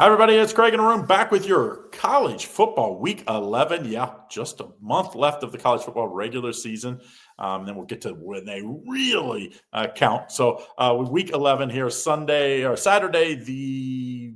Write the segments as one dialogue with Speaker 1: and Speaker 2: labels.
Speaker 1: Hi, everybody. It's Craig and Arun back with your college football week 11. Yeah, just a month left of the college football regular season. Then we'll get to when they really count. So with week 11 here, Saturday the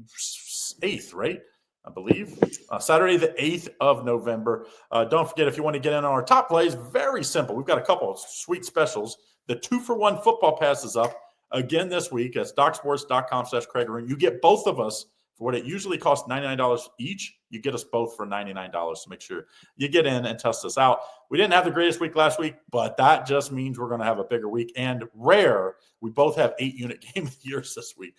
Speaker 1: 8th, right? I believe. Saturday the 8th of November. Don't forget, if you want to get in on our top plays, very simple. We've got a couple of sweet specials. The 2-for-1 football pass is up again this week. That's docsports.com/Craig Arun. You get both of us. For what it usually costs $99 each, you get us both for $99. So make sure you get in and test us out. We didn't have the greatest week last week, but that just means we're going to have a bigger week. And rare, we both have 8-unit game of the years this week.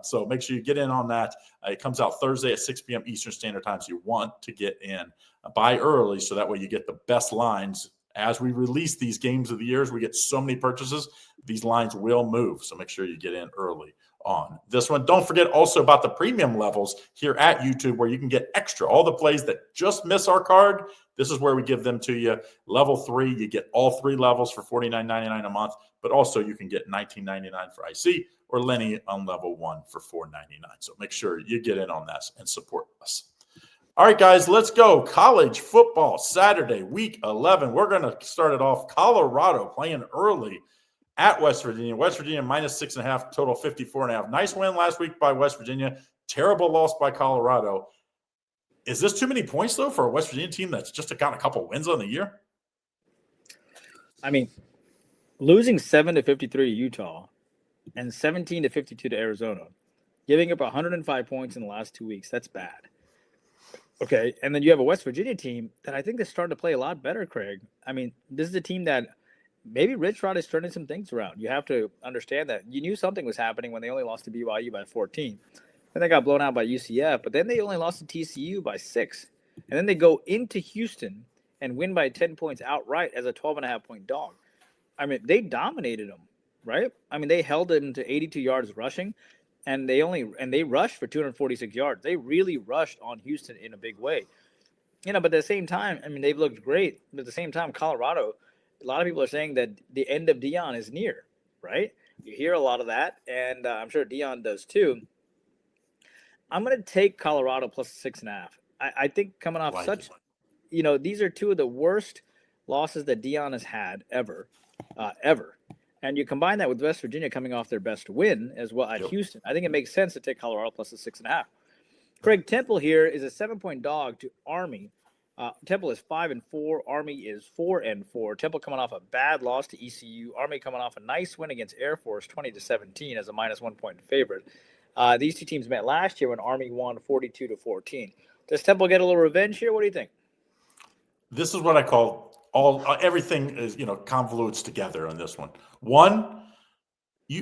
Speaker 1: So make sure you get in on that. It comes out Thursday at 6 p.m. Eastern Standard Time. So you want to get in buy early so that way you get the best lines. As we release these games of the years, we get so many purchases, these lines will move. So make sure you get in early on this one. Don't forget also about the premium levels here at YouTube where you can get extra. All the plays that just miss our card, this is where we give them to you. Level 3, you get all 3 levels for $49.99 a month, but also you can get $19.99 for IC or Lenny on level 1 for $4.99. So make sure you get in on that and support us. All right, guys, let's go. College football Saturday, week 11. We're going to start it off. Colorado playing early at West Virginia. West Virginia minus 6.5, total 54.5. Nice win last week by West Virginia. Terrible loss by Colorado. Is this too many points, though, for a West Virginia team that's just got a couple wins on the year?
Speaker 2: I mean, losing 7-53 to Utah and 17-52 to Arizona, giving up 105 points in the last 2 weeks, that's bad. Okay, and then you have a West Virginia team that I think is starting to play a lot better, Craig. I mean, this is a team that maybe Rich Rod is turning some things around. You have to understand that. You knew something was happening when they only lost to BYU by 14. Then they got blown out by UCF, but then they only lost to TCU by 6. And then they go into Houston and win by 10 points outright as a 12.5-point dog. I mean, they dominated them, right? I mean, they held them to 82 yards rushing. And they rushed for 246 yards. They really rushed on Houston in a big way. But at the same time, I mean, they've looked great. But at the same time, Colorado, a lot of people are saying that the end of Deion is near, right? You hear a lot of that, and I'm sure Deion does too. I'm going to take Colorado plus 6.5. I think coming off these are two of the worst losses that Deion has had ever. And you combine that with West Virginia coming off their best win as well at Houston. I think it makes sense to take Colorado plus the 6.5. Craig, Temple here is a 7-point dog to Army. Temple is 5-4. Army is 4-4. Temple coming off a bad loss to ECU. Army coming off a nice win against Air Force, 20-17 as a -1 point favorite. These two teams met last year when Army won 42-14. Does Temple get a little revenge here? What do you think?
Speaker 1: This is what I call everything is convolutes together on this one. One,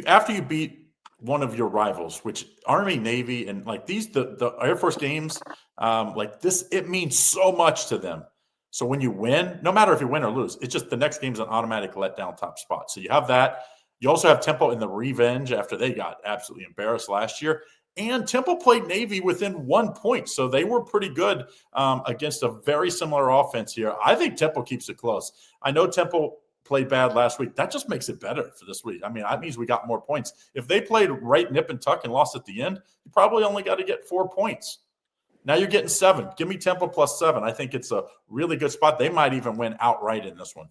Speaker 1: after you beat one of your rivals, which Army, Navy, and like the Air Force games, like this, it means so much to them. So when you win, no matter if you win or lose, it's just the next game's an automatic letdown top spot. So you have that. You also have Temple in the revenge after they got absolutely embarrassed last year. And Temple played Navy within 1 point, so they were pretty good against a very similar offense here. I think Temple keeps it close. I know Temple played bad last week. That just makes it better for this week. I mean, that means we got more points. If they played right nip and tuck and lost at the end, you probably only got to get 4 points. Now you're getting 7. Give me Temple plus 7. I think it's a really good spot. They might even win outright in this one.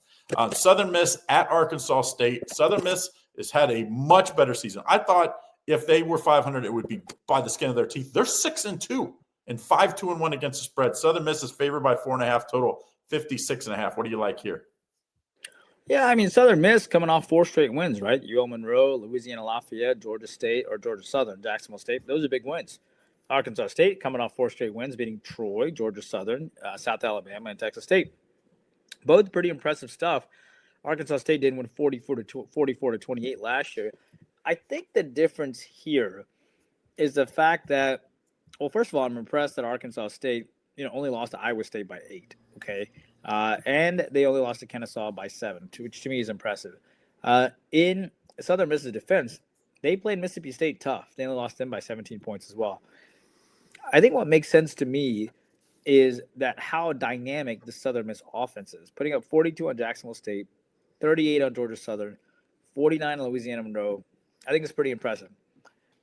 Speaker 1: Southern Miss at Arkansas State. Southern Miss has had a much better season. I thought if they were 500, it would be by the skin of their teeth. They're 6-2 and 5-2-1 against the spread. Southern Miss is favored by 4.5, total 56.5. What do you like here?
Speaker 2: Yeah, I mean, Southern Miss coming off 4 straight wins, right? UL Monroe, Louisiana Lafayette, Georgia State, or Georgia Southern, Jacksonville State. Those are big wins. Arkansas State coming off 4 straight wins, beating Troy, Georgia Southern, South Alabama, and Texas State. Both pretty impressive stuff. Arkansas State did win 44-28 last year. I think the difference here is the fact that, well, first of all, I'm impressed that Arkansas State, only lost to Iowa State by 8, okay? And they only lost to Kennesaw by 7, which to me is impressive. In Southern Miss's defense, they played Mississippi State tough. They only lost them by 17 points as well. I think what makes sense to me is that how dynamic the Southern Miss offense is, putting up 42 on Jacksonville State, 38 on Georgia Southern, 49 on Louisiana Monroe. I think it's pretty impressive.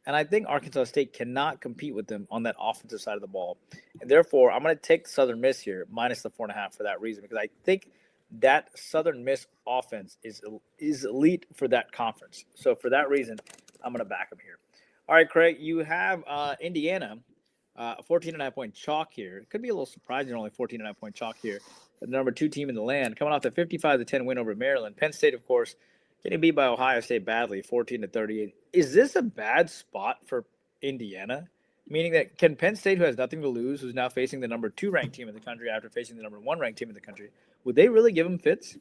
Speaker 2: And I think Arkansas State cannot compete with them on that offensive side of the ball. And therefore, I'm going to take Southern Miss here, minus the 4.5 for that reason, because I think that Southern Miss offense is elite for that conference. So for that reason, I'm going to back them here. All right, Craig, you have Indiana, 14.5-point chalk here. It could be a little surprising, only 14.5-point chalk here. The number 2 team in the land, coming off the 55-10 win over Maryland. Penn State, of course, getting beat by Ohio State badly, 14-38. Is this a bad spot for Indiana? Meaning that can Penn State, who has nothing to lose, who's now facing the number 2 ranked team in the country after facing the number 1 ranked team in the country, would they really give them fits?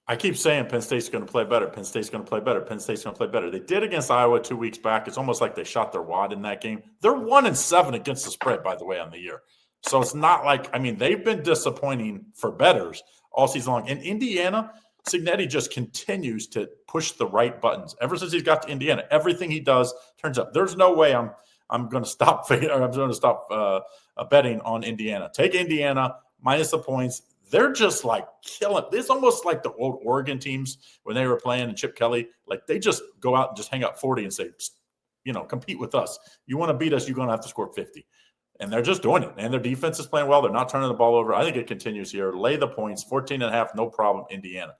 Speaker 1: I keep saying Penn State's going to play better. Penn State's going to play better. Penn State's going to play better. They did against Iowa 2 weeks back. It's almost like they shot their wad in that game. They're 1-7 against the spread, by the way, on the year. So it's not like – I mean, they've been disappointing for bettors all season long. In Indiana, Cignetti just continues to push the right buttons. Ever since he's got to Indiana, everything he does turns up. There's no way I'm going to stop betting on Indiana. Take Indiana minus the points. They're just like killing. It's almost like the old Oregon teams when they were playing and Chip Kelly. Like they just go out and just hang up 40 and say, compete with us. You want to beat us, you're going to have to score 50. And they're just doing it. And their defense is playing well. They're not turning the ball over. I think it continues here. Lay the points, 14.5, no problem, Indiana.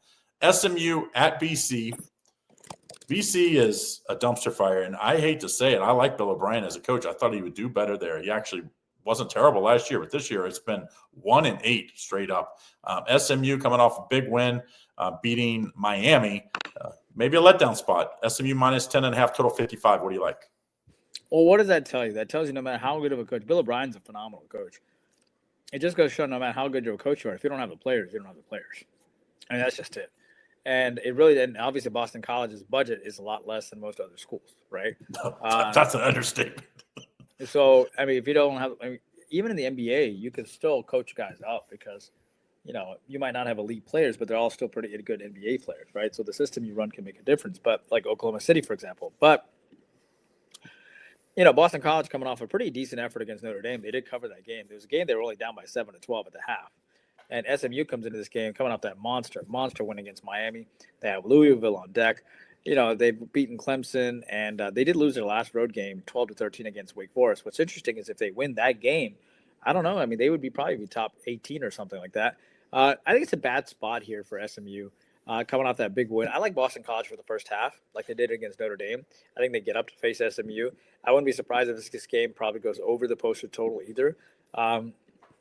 Speaker 1: SMU at BC. BC is a dumpster fire, and I hate to say it. I like Bill O'Brien as a coach. I thought he would do better there. He actually wasn't terrible last year, but this year it's been 1-8 straight up. SMU coming off a big win, beating Miami. Maybe a letdown spot. SMU minus 10.5, total 55. What do you like?
Speaker 2: Well, what does that tell you? That tells you no matter how good of a coach, Bill O'Brien's a phenomenal coach. It just goes to show no matter how good of a coach you are, if you don't have the players, you don't have the players. I mean, that's just it. And it really, and obviously Boston College's budget is a lot less than most other schools, right?
Speaker 1: That's an understatement.
Speaker 2: So, I mean, if you don't have, even in the NBA, you can still coach guys up because, you might not have elite players, but they're all still pretty good NBA players, right? So the system you run can make a difference. But like Oklahoma City, for example. But, Boston College coming off a pretty decent effort against Notre Dame. They did cover that game. There was a game they were only down by 7-12 at the half. And SMU comes into this game coming off that monster win against Miami. They have Louisville on deck. They've beaten Clemson, and they did lose their last road game, 12-13 against Wake Forest. What's interesting is if they win that game, I don't know. I mean, they would probably be top 18 or something like that. I think it's a bad spot here for SMU coming off that big win. I like Boston College for the first half, like they did against Notre Dame. I think they get up to face SMU. I wouldn't be surprised if this game probably goes over the posted total either.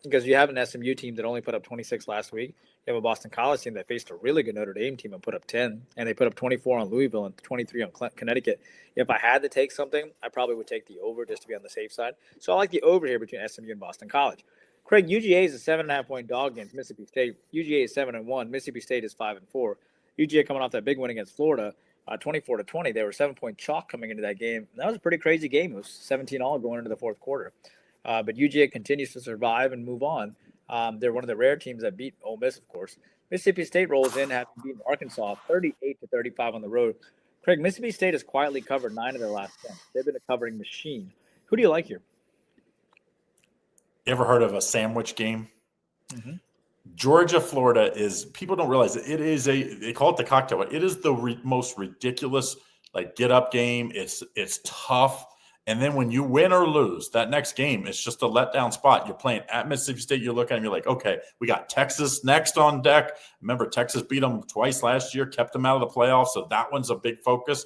Speaker 2: Because you have an SMU team that only put up 26 last week. You have a Boston College team that faced a really good Notre Dame team and put up 10. And they put up 24 on Louisville and 23 on Connecticut. If I had to take something, I probably would take the over just to be on the safe side. So I like the over here between SMU and Boston College. Craig, UGA is a 7.5-point dog against Mississippi State. UGA is 7-1. Mississippi State is 5-4. UGA coming off that big win against Florida, 24-20. They were 7-point chalk coming into that game. And that was a pretty crazy game. It was 17-all going into the fourth quarter. But UGA continues to survive and move on. They're one of the rare teams that beat Ole Miss, of course. Mississippi State rolls in, having beaten Arkansas 38-35 on the road. Craig, Mississippi State has quietly covered 9 of their last 10. They've been a covering machine. Who do you like here?
Speaker 1: You ever heard of a sandwich game?
Speaker 2: Mm-hmm.
Speaker 1: Georgia, Florida is – people don't realize it is they call it the cocktail. It is the most ridiculous, get-up game. It's tough. And then when you win or lose, that next game, it's just a letdown spot. You're playing at Mississippi State. You're looking at them, you're like, okay, we got Texas next on deck. Remember, Texas beat them twice last year, kept them out of the playoffs, so that one's a big focus.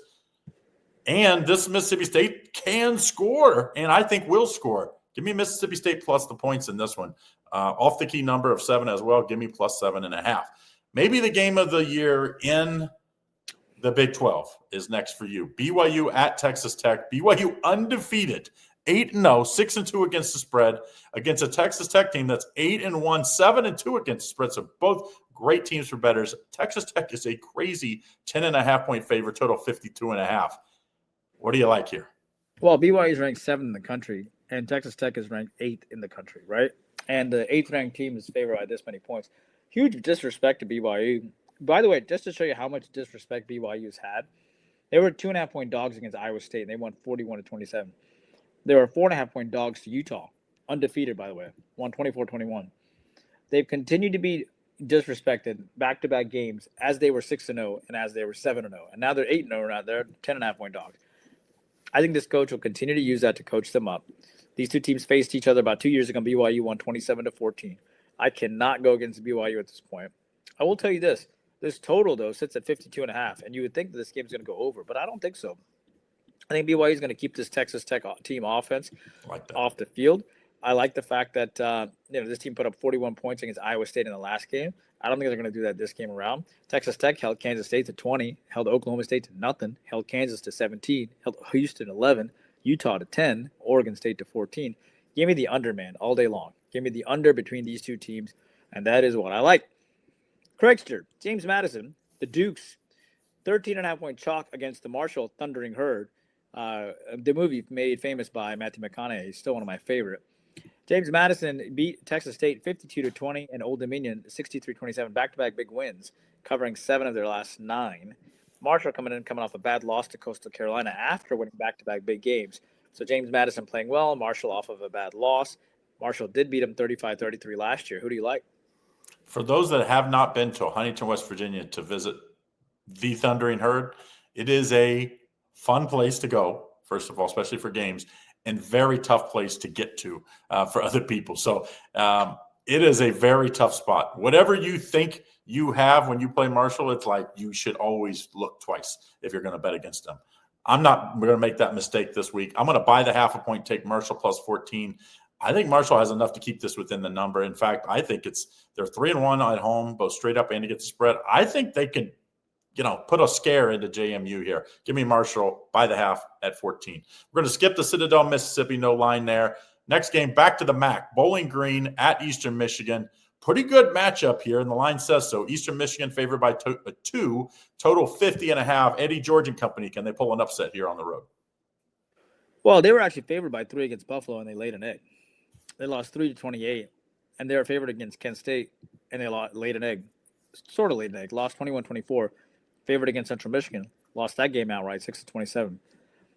Speaker 1: And this Mississippi State can score, and I think will score. Give me Mississippi State plus the points in this one. Off the key number of 7 as well. Give me plus 7.5. Maybe the game of the year in the Big 12 is next for you. BYU at Texas Tech. BYU undefeated, 8-0, 6-2 against the spread against a Texas Tech team that's 8-1, 7-2 against the spread. So both great teams for bettors. Texas Tech is a crazy 10.5-point favorite, total 52.5. What do you like here?
Speaker 2: Well, BYU is ranked 7th in the country, and Texas Tech is ranked 8th in the country, right? And the 8th-ranked team is favored by this many points. Huge disrespect to BYU. By the way, just to show you how much disrespect BYU's had, they were 2.5-point dogs against Iowa State, and they won 41-27. They were 4.5-point dogs to Utah, undefeated, by the way, won 24-21. They've continued to be disrespected back-to-back games as they were 6-0 and as they were 7-0. And now they're 8-0 now. They're 10.5-point dogs. I think this coach will continue to use that to coach them up. These two teams faced each other about 2 years ago. BYU won 27-14. I cannot go against BYU at this point. I will tell you this. This total, though, sits at 52.5, and you would think that this game's going to go over, but I don't think so. I think BYU is going to keep this Texas Tech team offense off the field. I like the fact that this team put up 41 points against Iowa State in the last game. I don't think they're going to do that this game around. Texas Tech held Kansas State to 20, held Oklahoma State to nothing, held Kansas to 17, held Houston 11, Utah to 10, Oregon State to 14. Give me the under, man, all day long. Give me the under between these two teams, and that is what I like. Craigster, James Madison, the Dukes, 13.5-point chalk against the Marshall Thundering Herd. The movie made famous by Matthew McConaughey, still one of my favorite. James Madison beat Texas State 52-20 and Old Dominion 63-27, back-to-back big wins, covering 7 of their last 9. Marshall coming off a bad loss to Coastal Carolina after winning back-to-back big games. So James Madison playing well, Marshall off of a bad loss. Marshall did beat him 35-33 last year. Who do you like?
Speaker 1: For those that have not been to Huntington, West Virginia to visit the Thundering Herd, it is a fun place to go, first of all, especially for games, and very tough place to get to for other people. So it is a very tough spot. Whatever you think you have when you play Marshall, it's like you should always look twice if you're going to bet against them. I'm not going to make that mistake this week. I'm going to buy the 0.5 point, take Marshall plus 14. I think Marshall has enough to keep this within the number. In fact, I think they're 3-1 at home, both straight up and to get the spread. I think they can, put a scare into JMU here. Give me Marshall by the half at 14. We're going to skip the Citadel, Mississippi, no line there. Next game, back to the MAC. Bowling Green at Eastern Michigan. Pretty good matchup here, and the line says so. Eastern Michigan favored by 2, total 50.5. Eddie George and company, can they pull an upset here on the road?
Speaker 2: Well, they were actually favored by 3 against Buffalo, and they laid an egg. They lost 3-28, and they were favored against Kent State, and they laid an egg. Sort of laid an egg. Lost 21-24. Favored against Central Michigan. Lost that game outright, 6-27.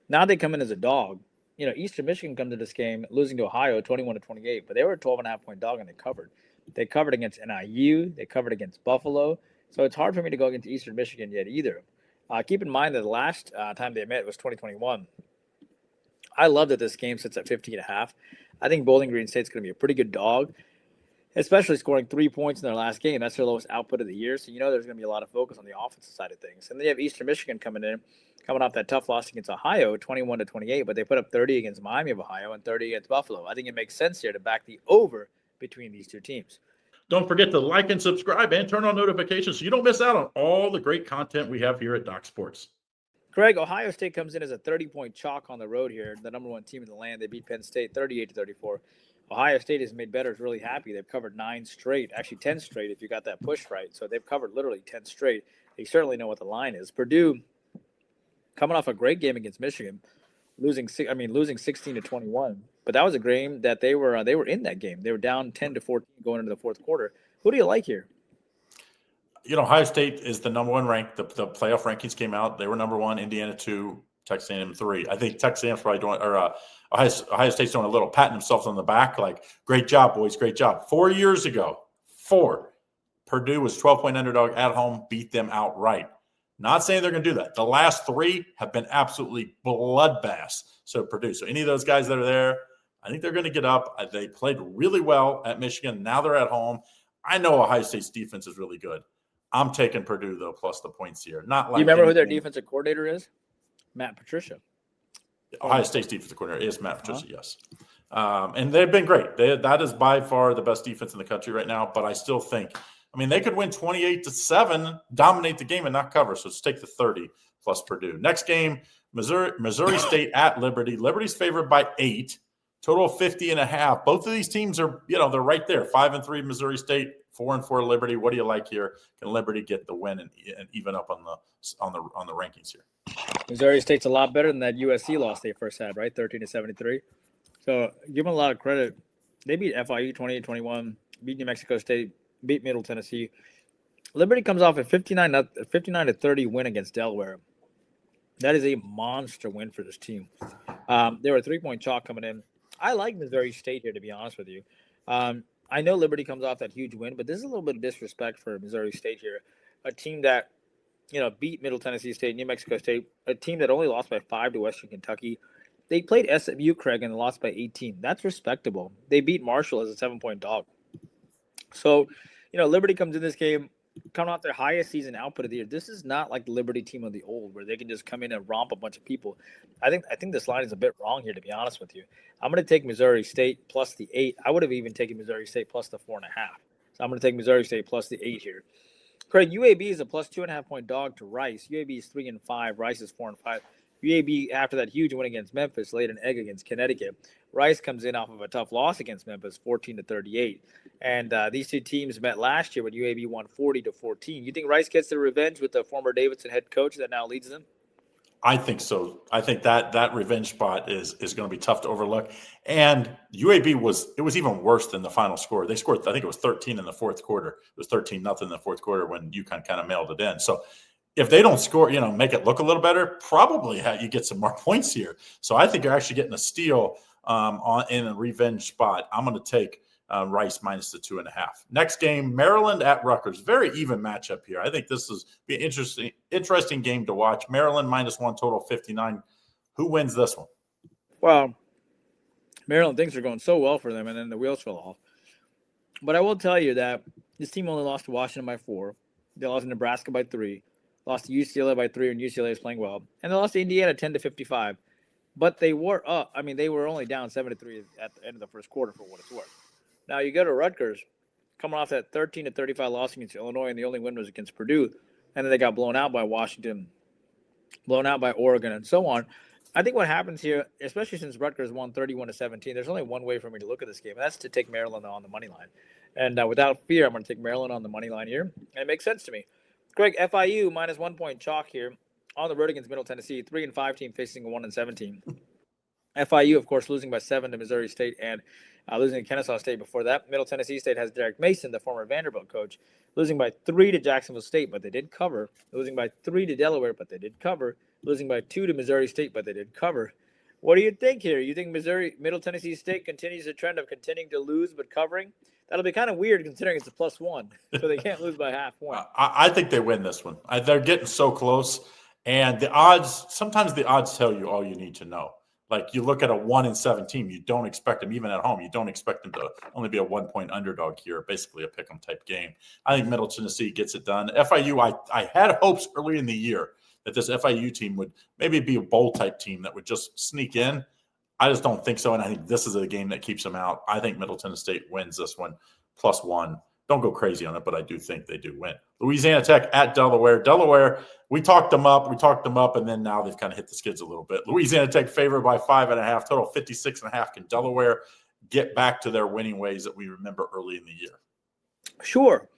Speaker 2: Now they come in as a dog. Eastern Michigan come to this game losing to Ohio 21-28, but they were a 12.5-point dog, and they covered. They covered against NIU. They covered against Buffalo. So it's hard for me to go against Eastern Michigan yet either. Keep in mind that the last time they met was 2021. I love that this game sits at 50.5. I think Bowling Green State's going to be a pretty good dog, especially scoring 3 points in their last game. That's their lowest output of the year. So there's going to be a lot of focus on the offensive side of things. And then you have Eastern Michigan coming off that tough loss against Ohio, 21-28, but they put up 30 against Miami of Ohio and 30 against Buffalo. I think it makes sense here to back the over between these two teams.
Speaker 1: Don't forget to like and subscribe and turn on notifications so you don't miss out on all the great content we have here at Doc Sports.
Speaker 2: Craig, Ohio State comes in as a 30-point chalk on the road here, the number 1 team in the land. They beat Penn State 38-34. Ohio State has made bettors really happy. They've covered 9 straight, actually 10 straight if you got that push right. So they've covered literally 10 straight. They certainly know what the line is. Purdue coming off a great game against Michigan, losing 16-21. But that was a game that they were in that game. They were down 10-14 going into the fourth quarter. Who do you like here?
Speaker 1: Ohio State is the number 1 ranked. The playoff rankings came out. They were number 1, Indiana 2, Texas A&M 3. I think Texas A&M's probably doing, or Ohio State's doing a little patting themselves on the back, like, great job, boys, great job. 4 years ago, Purdue was 12-point underdog at home, beat them outright. Not saying they're going to do that. The last 3 have been absolutely bloodbaths. So Purdue. So any of those guys that are there, I think they're going to get up. They played really well at Michigan. Now they're at home. I know Ohio State's defense is really good. I'm taking Purdue, though, plus the points here. Not like
Speaker 2: you remember who their defensive coordinator is? Matt Patricia.
Speaker 1: Ohio State's defensive coordinator is Matt Patricia, yes. And they've been great. That is by far the best defense in the country right now. But I still think, they could win 28-7, dominate the game, and not cover. So let's take the 30 plus Purdue. Next game, Missouri State at Liberty. Liberty's favored by 8. Total 50.5. Both of these teams are, they're right there. 5-3 Missouri State, 4-4 Liberty. What do you like here? Can Liberty get the win and even up on the rankings here?
Speaker 2: Missouri State's a lot better than that USC loss they first had, right? 13-73. So give them a lot of credit. They beat FIU 28-21, beat New Mexico State, beat Middle Tennessee. Liberty comes off a 59-30 win against Delaware. That is a monster win for this team. They were a 3-point chalk coming in. I like Missouri State here, to be honest with you. I know Liberty comes off that huge win, but this is a little bit of disrespect for Missouri State here, a team that beat Middle Tennessee State, New Mexico State, a team that only lost by 5 to Western Kentucky. They played SMU, Craig, and lost by 18. That's respectable. They beat Marshall as a 7-point dog. So, Liberty comes in this game coming off their highest season output of the year. This is not like the Liberty team of the old where they can just come in and romp a bunch of people. I think this line is a bit wrong here, to be honest with you. I'm going to take Missouri State plus the 8. I would have even taken Missouri State plus the 4.5. So I'm going to take Missouri State plus the 8 here. Craig, UAB is a plus 2.5-point dog to Rice. UAB is 3-5. Rice is 4-5. UAB, after that huge win against Memphis, laid an egg against Connecticut. Rice comes in off of a tough loss against Memphis, 14-38. And these two teams met last year when UAB won 40-14. You think Rice gets their revenge with the former Davidson head coach that now leads them?
Speaker 1: I think so. I think that revenge spot is going to be tough to overlook. And UAB was even worse than the final score. They scored, I think it was 13 in the fourth quarter. It was 13-0 in the fourth quarter when UConn kind of mailed it in. So if they don't score, make it look a little better, probably you get some more points here. So I think you're actually getting a steal in a revenge spot. I'm going to take Rice minus the 2.5. Next game, Maryland at Rutgers. Very even matchup here. I think this is be an interesting game to watch. Maryland -1, total 59. Who wins this one?
Speaker 2: Well, Maryland, things are going so well for them, and then the wheels fell off. But I will tell you that this team only lost to Washington by 4. They lost to Nebraska by 3. Lost to UCLA by 3 when UCLA is playing well. And they lost to Indiana 10-55. But they were up. I mean, they were only down 7-3 at the end of the first quarter for what it's worth. Now you go to Rutgers, coming off that 13-35 loss against Illinois, and the only win was against Purdue. And then they got blown out by Washington, blown out by Oregon, and so on. I think what happens here, especially since Rutgers won 31-17, there's only one way for me to look at this game, and that's to take Maryland on the money line. And without fear, I'm going to take Maryland on the money line here. And it makes sense to me. Greg, FIU -1 point chalk here on the road against Middle Tennessee, 3-5 team facing a 1-7 team. FIU, of course, losing by 7 to Missouri State and losing to Kennesaw State before that. Middle Tennessee State has Derek Mason, the former Vanderbilt coach, losing by 3 to Jacksonville State, but they did cover. Losing by 3 to Delaware, but they did cover. Losing by 2 to Missouri State, but they did cover. What do you think here? You think Middle Tennessee State continues the trend of continuing to lose but covering? That'll be kind of weird considering it's a +1, so they can't lose by half point.
Speaker 1: I think they win this one. They're getting so close, and sometimes the odds tell you all you need to know. Like you look at a 1-7 team, you don't expect them, even at home, you don't expect them to only be a 1-point underdog here, basically a pick 'em type game. I think Middle Tennessee gets it done. FIU, I had hopes early in the year that this FIU team would maybe be a bowl type team that would just sneak in. I just don't think so, and I think this is a game that keeps them out. I think Middle Tennessee State wins this one, +1. Don't go crazy on it, but I do think they do win. Louisiana Tech at Delaware. Delaware, we talked them up, and then now they've kind of hit the skids a little bit. Louisiana Tech favored by 5.5, total 56.5. Can Delaware get back to their winning ways that we remember early in the year?
Speaker 2: Sure.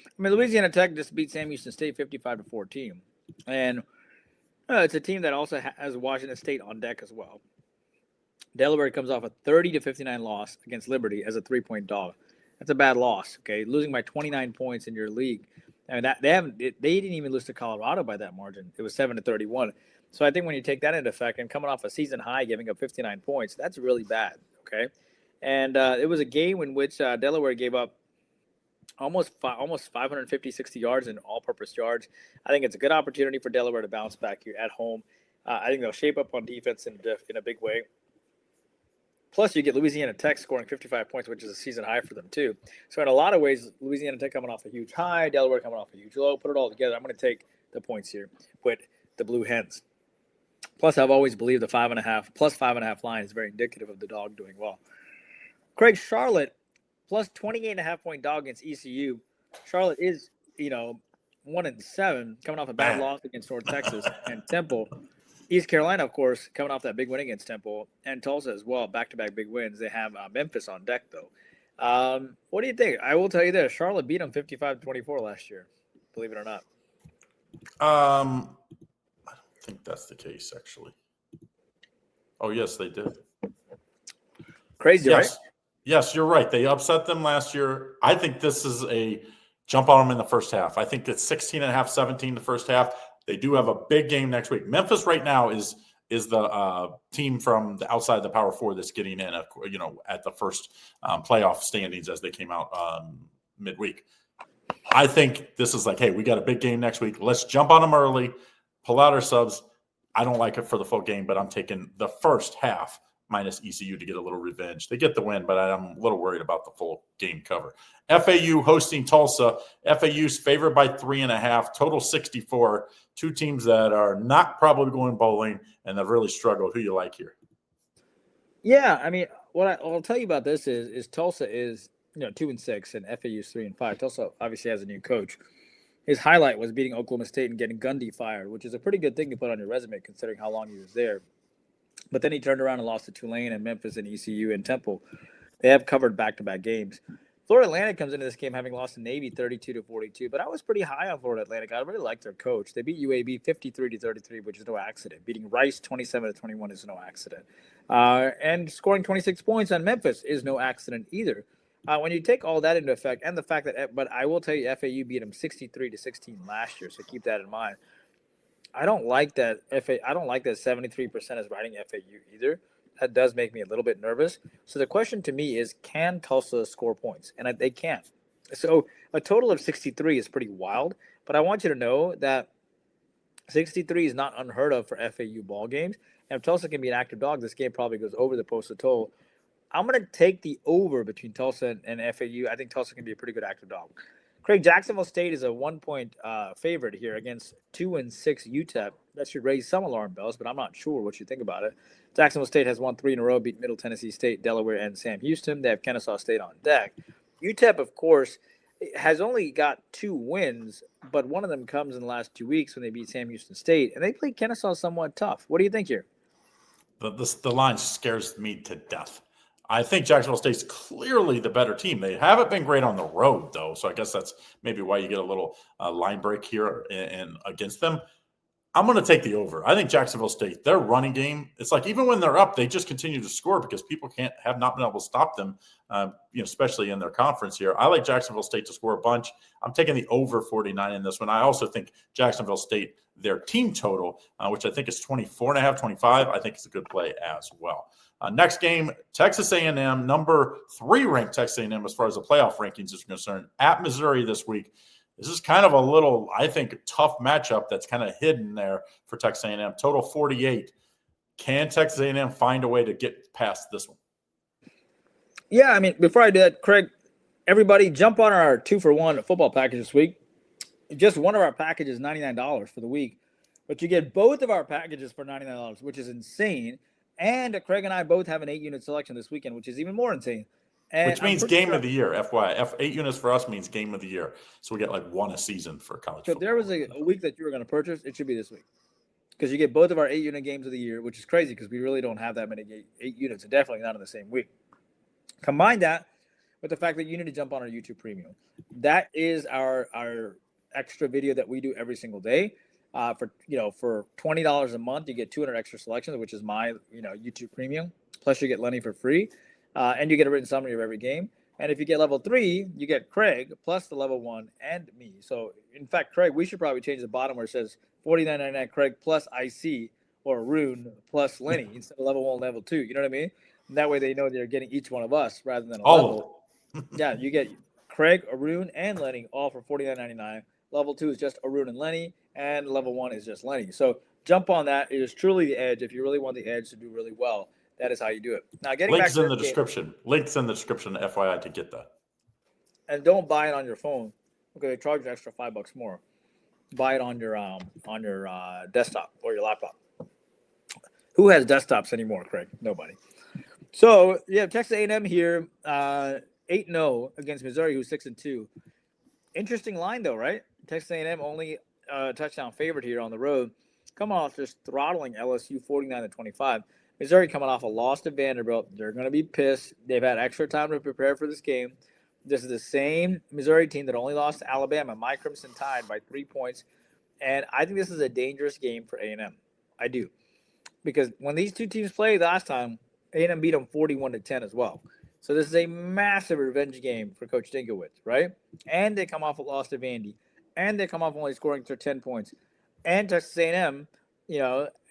Speaker 2: I mean, Louisiana Tech just beat Sam Houston State 55-14. And it's a team that also has Washington State on deck as well. Delaware comes off a 30-59 loss against Liberty as a 3-point dog. That's a bad loss, okay? Losing by 29 points in your league. I mean, they didn't even lose to Colorado by that margin. It was 7-31. So I think when you take that into effect and coming off a season high, giving up 59 points, that's really bad, okay? And it was a game in which Delaware gave up almost 550, 60 yards in all-purpose yards. I think it's a good opportunity for Delaware to bounce back here at home. I think they'll shape up on defense in a big way. Plus, you get Louisiana Tech scoring 55 points, which is a season high for them, too. So, in a lot of ways, Louisiana Tech coming off a huge high, Delaware coming off a huge low. Put it all together. I'm going to take the points here with the Blue Hens. Plus, I've always believed the 5.5 line is very indicative of the dog doing well. Craig, Charlotte, plus 28.5 point dog against ECU. Charlotte is, 1-7, coming off a bad loss against North Texas and Temple. East Carolina, of course, coming off that big win against Temple, and Tulsa as well, back-to-back big wins. They have Memphis on deck, though. What do you think? I will tell you this. Charlotte beat them 55-24 last year, believe it or not.
Speaker 1: I don't think that's the case, actually. Oh, yes, they did.
Speaker 2: Crazy,
Speaker 1: yes.
Speaker 2: Right?
Speaker 1: Yes, you're right. They upset them last year. I think this is a jump on them in the first half. I think it's 16.5, 17 the first half. They do have a big game next week. Memphis right now is the team from the outside the Power Four that's getting in, at the first playoff standings as they came out midweek. I think this is like, hey, we got a big game next week. Let's jump on them early, pull out our subs. I don't like it for the full game, but I'm taking the first half minus ECU to get a little revenge. They get the win, but I'm a little worried about the full game cover. FAU hosting Tulsa. FAU's favored by 3.5, total 64. Two teams that are not probably going bowling and have really struggled. Who you like here?
Speaker 2: Yeah, I mean, what I'll tell you about this is Tulsa is 2-6 and FAU's 3-5. Tulsa obviously has a new coach. His highlight was beating Oklahoma State and getting Gundy fired, which is a pretty good thing to put on your resume considering how long he was there. But then he turned around and lost to Tulane and Memphis and ECU and Temple. They have covered back-to-back games. Florida Atlantic comes into this game having lost to Navy 32-42, but I was pretty high on Florida Atlantic. I really liked their coach. They beat UAB 53-33, which is no accident. Beating Rice 27-21 is no accident. And scoring 26 points on Memphis is no accident either. When you take all that into effect, and the fact that, but I will tell you, FAU beat them 63-16 last year, so keep that in mind. I don't like that 73% is riding FAU either. That does make me a little bit nervous. So the question to me is, can Tulsa score points? And they can't. So a total of 63 is pretty wild. But I want you to know that 63 is not unheard of for FAU ball games. And if Tulsa can be an active dog, this game probably goes over the posted total. I'm going to take the over between Tulsa and FAU. I think Tulsa can be a pretty good active dog. Craig, Jacksonville State is a 1-point favorite here against 2-6 UTEP. That should raise some alarm bells, but I'm not sure what you think about it. Jacksonville State has won 3 in a row, beat Middle Tennessee State, Delaware, and Sam Houston. They have Kennesaw State on deck. UTEP, of course, has only got 2 wins, but one of them comes in the last 2 weeks when they beat Sam Houston State, and they played Kennesaw somewhat tough. What do you think here?
Speaker 1: The line scares me to death. I think Jacksonville State's clearly the better team. They haven't been great on the road, though, so I guess that's maybe why you get a little line break here and against them. I'm going to take the over. I think Jacksonville State, their running game, it's like even when they're up, they just continue to score because people have not been able to stop them, especially in their conference here. I like Jacksonville State to score a bunch. I'm taking the over 49 in this one. I also think Jacksonville State, their team total, which I think is 24.5, 25, I think is a good play as well. Next game, Texas A&M, number 3 ranked Texas A&M as far as the playoff rankings is concerned, at Missouri this week. This is kind of a little, I think, tough matchup that's kind of hidden there for Texas A&M. Total 48. Can Texas A&M find a way to get past this one?
Speaker 2: Yeah, I mean, before I do that, Craig, everybody jump on our 2-for-1 football package this week. Just one of our packages is $99 for the week, but you get both of our packages for $99, which is insane. And Craig and I both have an 8-unit selection this weekend, which is even more insane. And
Speaker 1: which means game of the year, FYI. 8 units for us means game of the year. So we get like 1 a season for college football.
Speaker 2: If there was a week that you were going to purchase, it should be this week. Because you get both of our 8-unit games of the year, which is crazy because we really don't have that many 8 units, and definitely not in the same week. Combine that with the fact that you need to jump on our YouTube Premium. That is our extra video that we do every single day. For $20 a month, you get 200 extra selections, which is my YouTube Premium. Plus, you get Lenny for free, and you get a written summary of every game. And if you get level 3, you get Craig plus the level 1 and me. So, in fact, Craig, we should probably change the bottom where it says $49.99 Craig plus IC or Arun plus Lenny instead of level 1, level 2. You know what I mean? And that way they know they're getting each one of us rather than a level. Yeah, you get Craig, Arun, and Lenny all for $49.99. Level 2 is just Arun and Lenny, and level 1 is just Lenny. So jump on that. It is truly the edge. If you really want the edge to do really well, that is how you do it. Now, getting
Speaker 1: links
Speaker 2: back
Speaker 1: in the description. Links in the description, FYI, to get that.
Speaker 2: And don't buy it on your phone. Okay, they charge you extra $5 more. Buy it on your desktop or your laptop. Who has desktops anymore, Craig? Nobody. So yeah, Texas A&M here, 8-0 against Missouri, who's 6-2. Interesting line though, right? Texas A&M only touchdown favorite here on the road. Come off just throttling LSU 49-25. Missouri coming off a loss to Vanderbilt. They're going to be pissed. They've had extra time to prepare for this game. This is the same Missouri team that only lost to Alabama. My Crimson Tide by 3 points. And I think this is a dangerous game for A&M. I do. Because when these two teams played last time, A&M beat them 41-10 as well. So this is a massive revenge game for Coach Dinkowitz, right? And they come off a loss to Vandy. And they come off only scoring 10 points. And Texas A&M,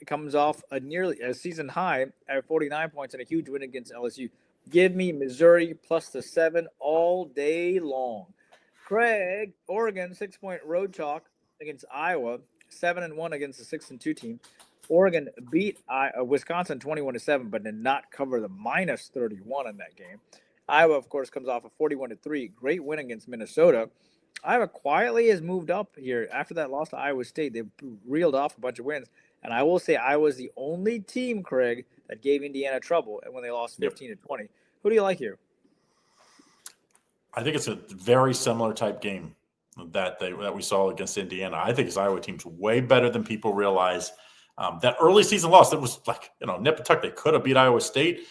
Speaker 2: comes off a season high at 49 points and a huge win against LSU. Give me Missouri plus the 7 all day long. Craig, Oregon, 6-point road chalk against Iowa, 7-1 against the 6-2 team. Oregon beat Wisconsin 21-7, but did not cover the minus 31 in that game. Iowa, of course, comes off a 41-3. Great win against Minnesota. Iowa quietly has moved up here after that loss to Iowa State. They reeled off a bunch of wins. And I will say Iowa was the only team, Craig, that gave Indiana trouble and when they lost 15-20. Who do you like here?
Speaker 1: I think it's a very similar type game that we saw against Indiana. I think his Iowa team's way better than people realize. That early season loss, it was like, nip and tuck. They could have beat Iowa State.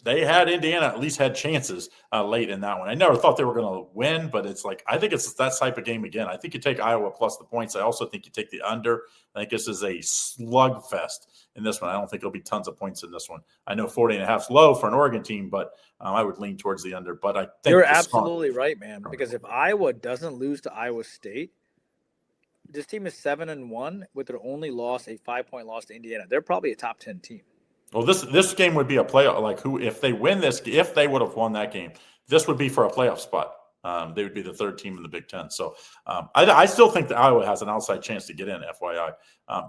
Speaker 1: They had Indiana at least had chances late in that one. I never thought they were going to win, but it's like I think it's that type of game again. I think you take Iowa plus the points. I also think you take the under. I think this is a slugfest in this one. I don't think there'll be tons of points in this one. I know 40.5 is low for an Oregon team, but I would lean towards the under. But I think
Speaker 2: you're absolutely right, man. Because if Iowa doesn't lose to Iowa State, this team is 7-1 with their only loss, a 5-point loss to Indiana. They're probably a top 10 team.
Speaker 1: Well, this game would be a playoff. Like if they win this, if they would have won that game, this would be for a playoff spot. They would be the third team in the Big Ten. So I still think that Iowa has an outside chance to get in, FYI,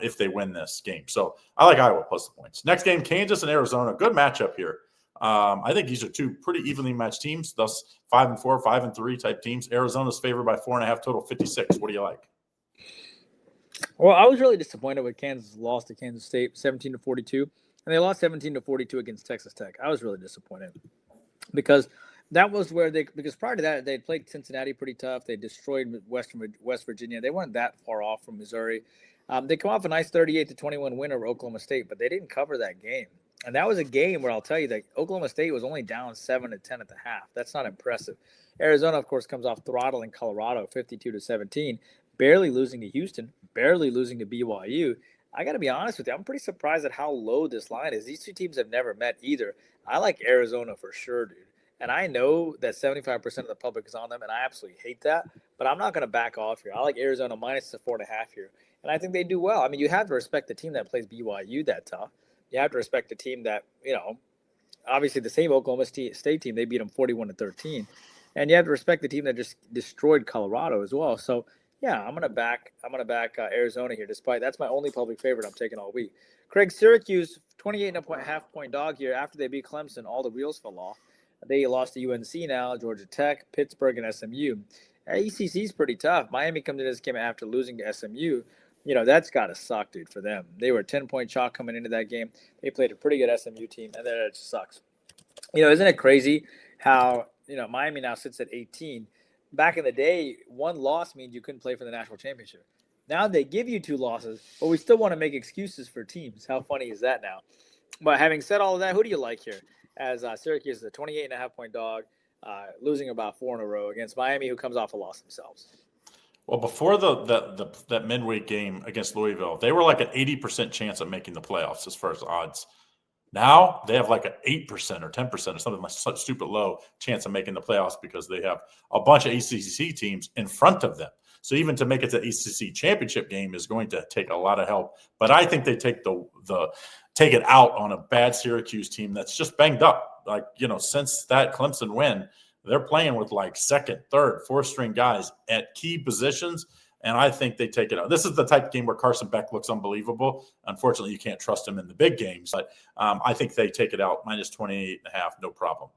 Speaker 1: if they win this game. So I like Iowa plus the points. Next game, Kansas and Arizona. Good matchup here. I think these are two pretty evenly matched teams, thus 5-4, 5-3 type teams. Arizona's favored by 4.5, total 56. What do you like?
Speaker 2: Well, I was really disappointed with Kansas' loss to Kansas State, 17-42. And they lost 17-42 against Texas Tech. I was really disappointed because that was where because prior to that, they played Cincinnati pretty tough. They destroyed West Virginia. They weren't that far off from Missouri. They come off a nice 38-21 win over Oklahoma State, but they didn't cover that game. And that was a game where I'll tell you that Oklahoma State was only down 7-10 at the half. That's not impressive. Arizona, of course, comes off throttling Colorado 52-17, barely losing to Houston, barely losing to BYU. I got to be honest with you. I'm pretty surprised at how low this line is. These two teams have never met either. I like Arizona for sure, dude. And I know that 75% of the public is on them, and I absolutely hate that. But I'm not going to back off here. I like Arizona minus the 4.5 here. And I think they do well. I mean, you have to respect the team that plays BYU that tough. You have to respect the team that, obviously the same Oklahoma State team, they beat them 41-13. And you have to respect the team that just destroyed Colorado as well. So, yeah, I'm gonna back Arizona here. Despite that's my only public favorite I'm taking all week. Craig, Syracuse 28.5 point dog here after they beat Clemson. All the wheels fell off. They lost to UNC now, Georgia Tech, Pittsburgh, and SMU. ACC is pretty tough. Miami comes into this game after losing to SMU. That's got to suck, dude, for them. They were a 10-point chalk coming into that game. They played a pretty good SMU team, and then it sucks. Isn't it crazy how Miami now sits at 18? Back in the day, one loss means you couldn't play for the national championship. Now they give you 2 losses, but we still want to make excuses for teams. How funny is that now? But having said all of that, who do you like here? As Syracuse is a 28.5-point dog, losing about 4 in a row against Miami, who comes off a loss themselves.
Speaker 1: Well, before that midweek game against Louisville, they were like an 80% chance of making the playoffs as far as odds. Now they have like an 8% or 10% or something like such stupid low chance of making the playoffs because they have a bunch of ACC teams in front of them. So even to make it to the ACC championship game is going to take a lot of help. But I think they take take it out on a bad Syracuse team that's just banged up. Like, since that Clemson win, they're playing with like second, third, fourth string guys at key positions. And I think they take it out. This is the type of game where Carson Beck looks unbelievable. Unfortunately, you can't trust him in the big games. But I think they take it out, minus 28.5, no problem.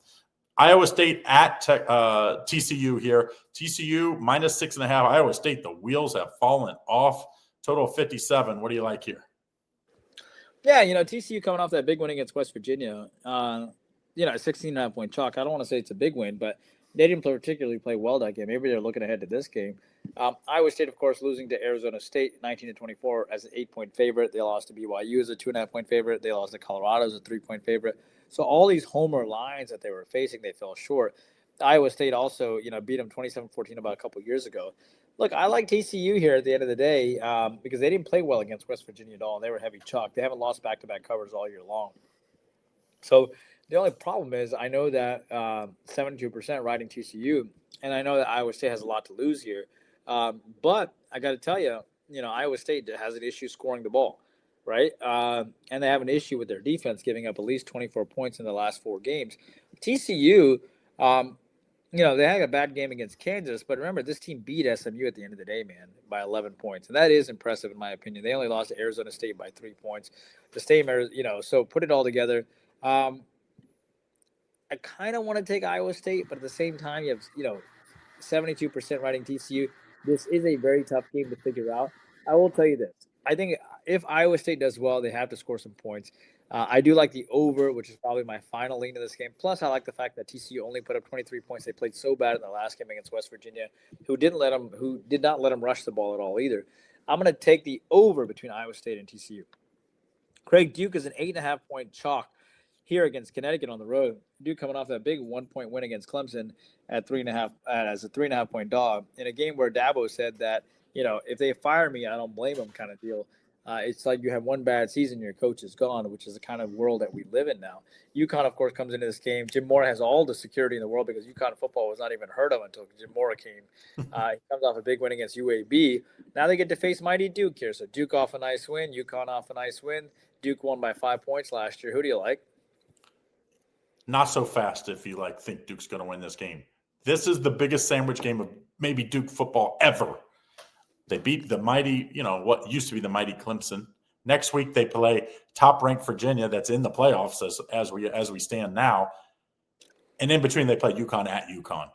Speaker 1: Iowa State at TCU here. TCU minus 6.5. Iowa State, the wheels have fallen off. Total 57. What do you like here?
Speaker 2: Yeah, TCU coming off that big win against West Virginia. A 16.5-point chalk. I don't want to say it's a big win, but they didn't particularly play well that game. Maybe they're looking ahead to this game. Iowa State, of course, losing to Arizona State 19-24 as an 8-point favorite. They lost to BYU as a 2.5-point favorite. They lost to Colorado as a 3-point favorite. So all these homer lines that they were facing, they fell short. Iowa State also, beat them 27-14 about a couple years ago. Look, I like TCU here at the end of the day because they didn't play well against West Virginia at all, and they were heavy chalk. They haven't lost back-to-back covers all year long. So the only problem is I know that 72% riding TCU, and I know that Iowa State has a lot to lose here. But I got to tell you, Iowa State has an issue scoring the ball, right? And they have an issue with their defense giving up at least 24 points in the last 4 games. TCU, they had a bad game against Kansas, but remember, this team beat SMU at the end of the day, man, by 11 points. And that is impressive, in my opinion. They only lost to Arizona State by 3 points. The state, so put it all together. I kind of want to take Iowa State, but at the same time, you have, 72% riding TCU. This is a very tough game to figure out. I will tell you this. I think if Iowa State does well, they have to score some points. I do like the over, which is probably my final lean to this game. Plus, I like the fact that TCU only put up 23 points. They played so bad in the last game against West Virginia, who did not let them rush the ball at all either. I'm going to take the over between Iowa State and TCU. Craig, Duke is an 8.5-point chalk here against Connecticut on the road. Duke coming off that big 1-point win against Clemson at 3.5 as a 3.5-point dog in a game where Dabo said that, if they fire me, I don't blame them kind of deal. It's like you have one bad season, your coach is gone, which is the kind of world that we live in now. UConn, of course, comes into this game. Jim Mora has all the security in the world because UConn football was not even heard of until Jim Mora came. He comes off a big win against UAB. Now they get to face mighty Duke here. So Duke off a nice win, UConn off a nice win. Duke won by 5 points last year. Who do you like?
Speaker 1: Not so fast if you think Duke's going to win this game. This is the biggest sandwich game of maybe Duke football ever. They beat the mighty, what used to be the mighty Clemson. Next week they play top-ranked Virginia that's in the playoffs as we stand now. And in between they play UConn at UConn.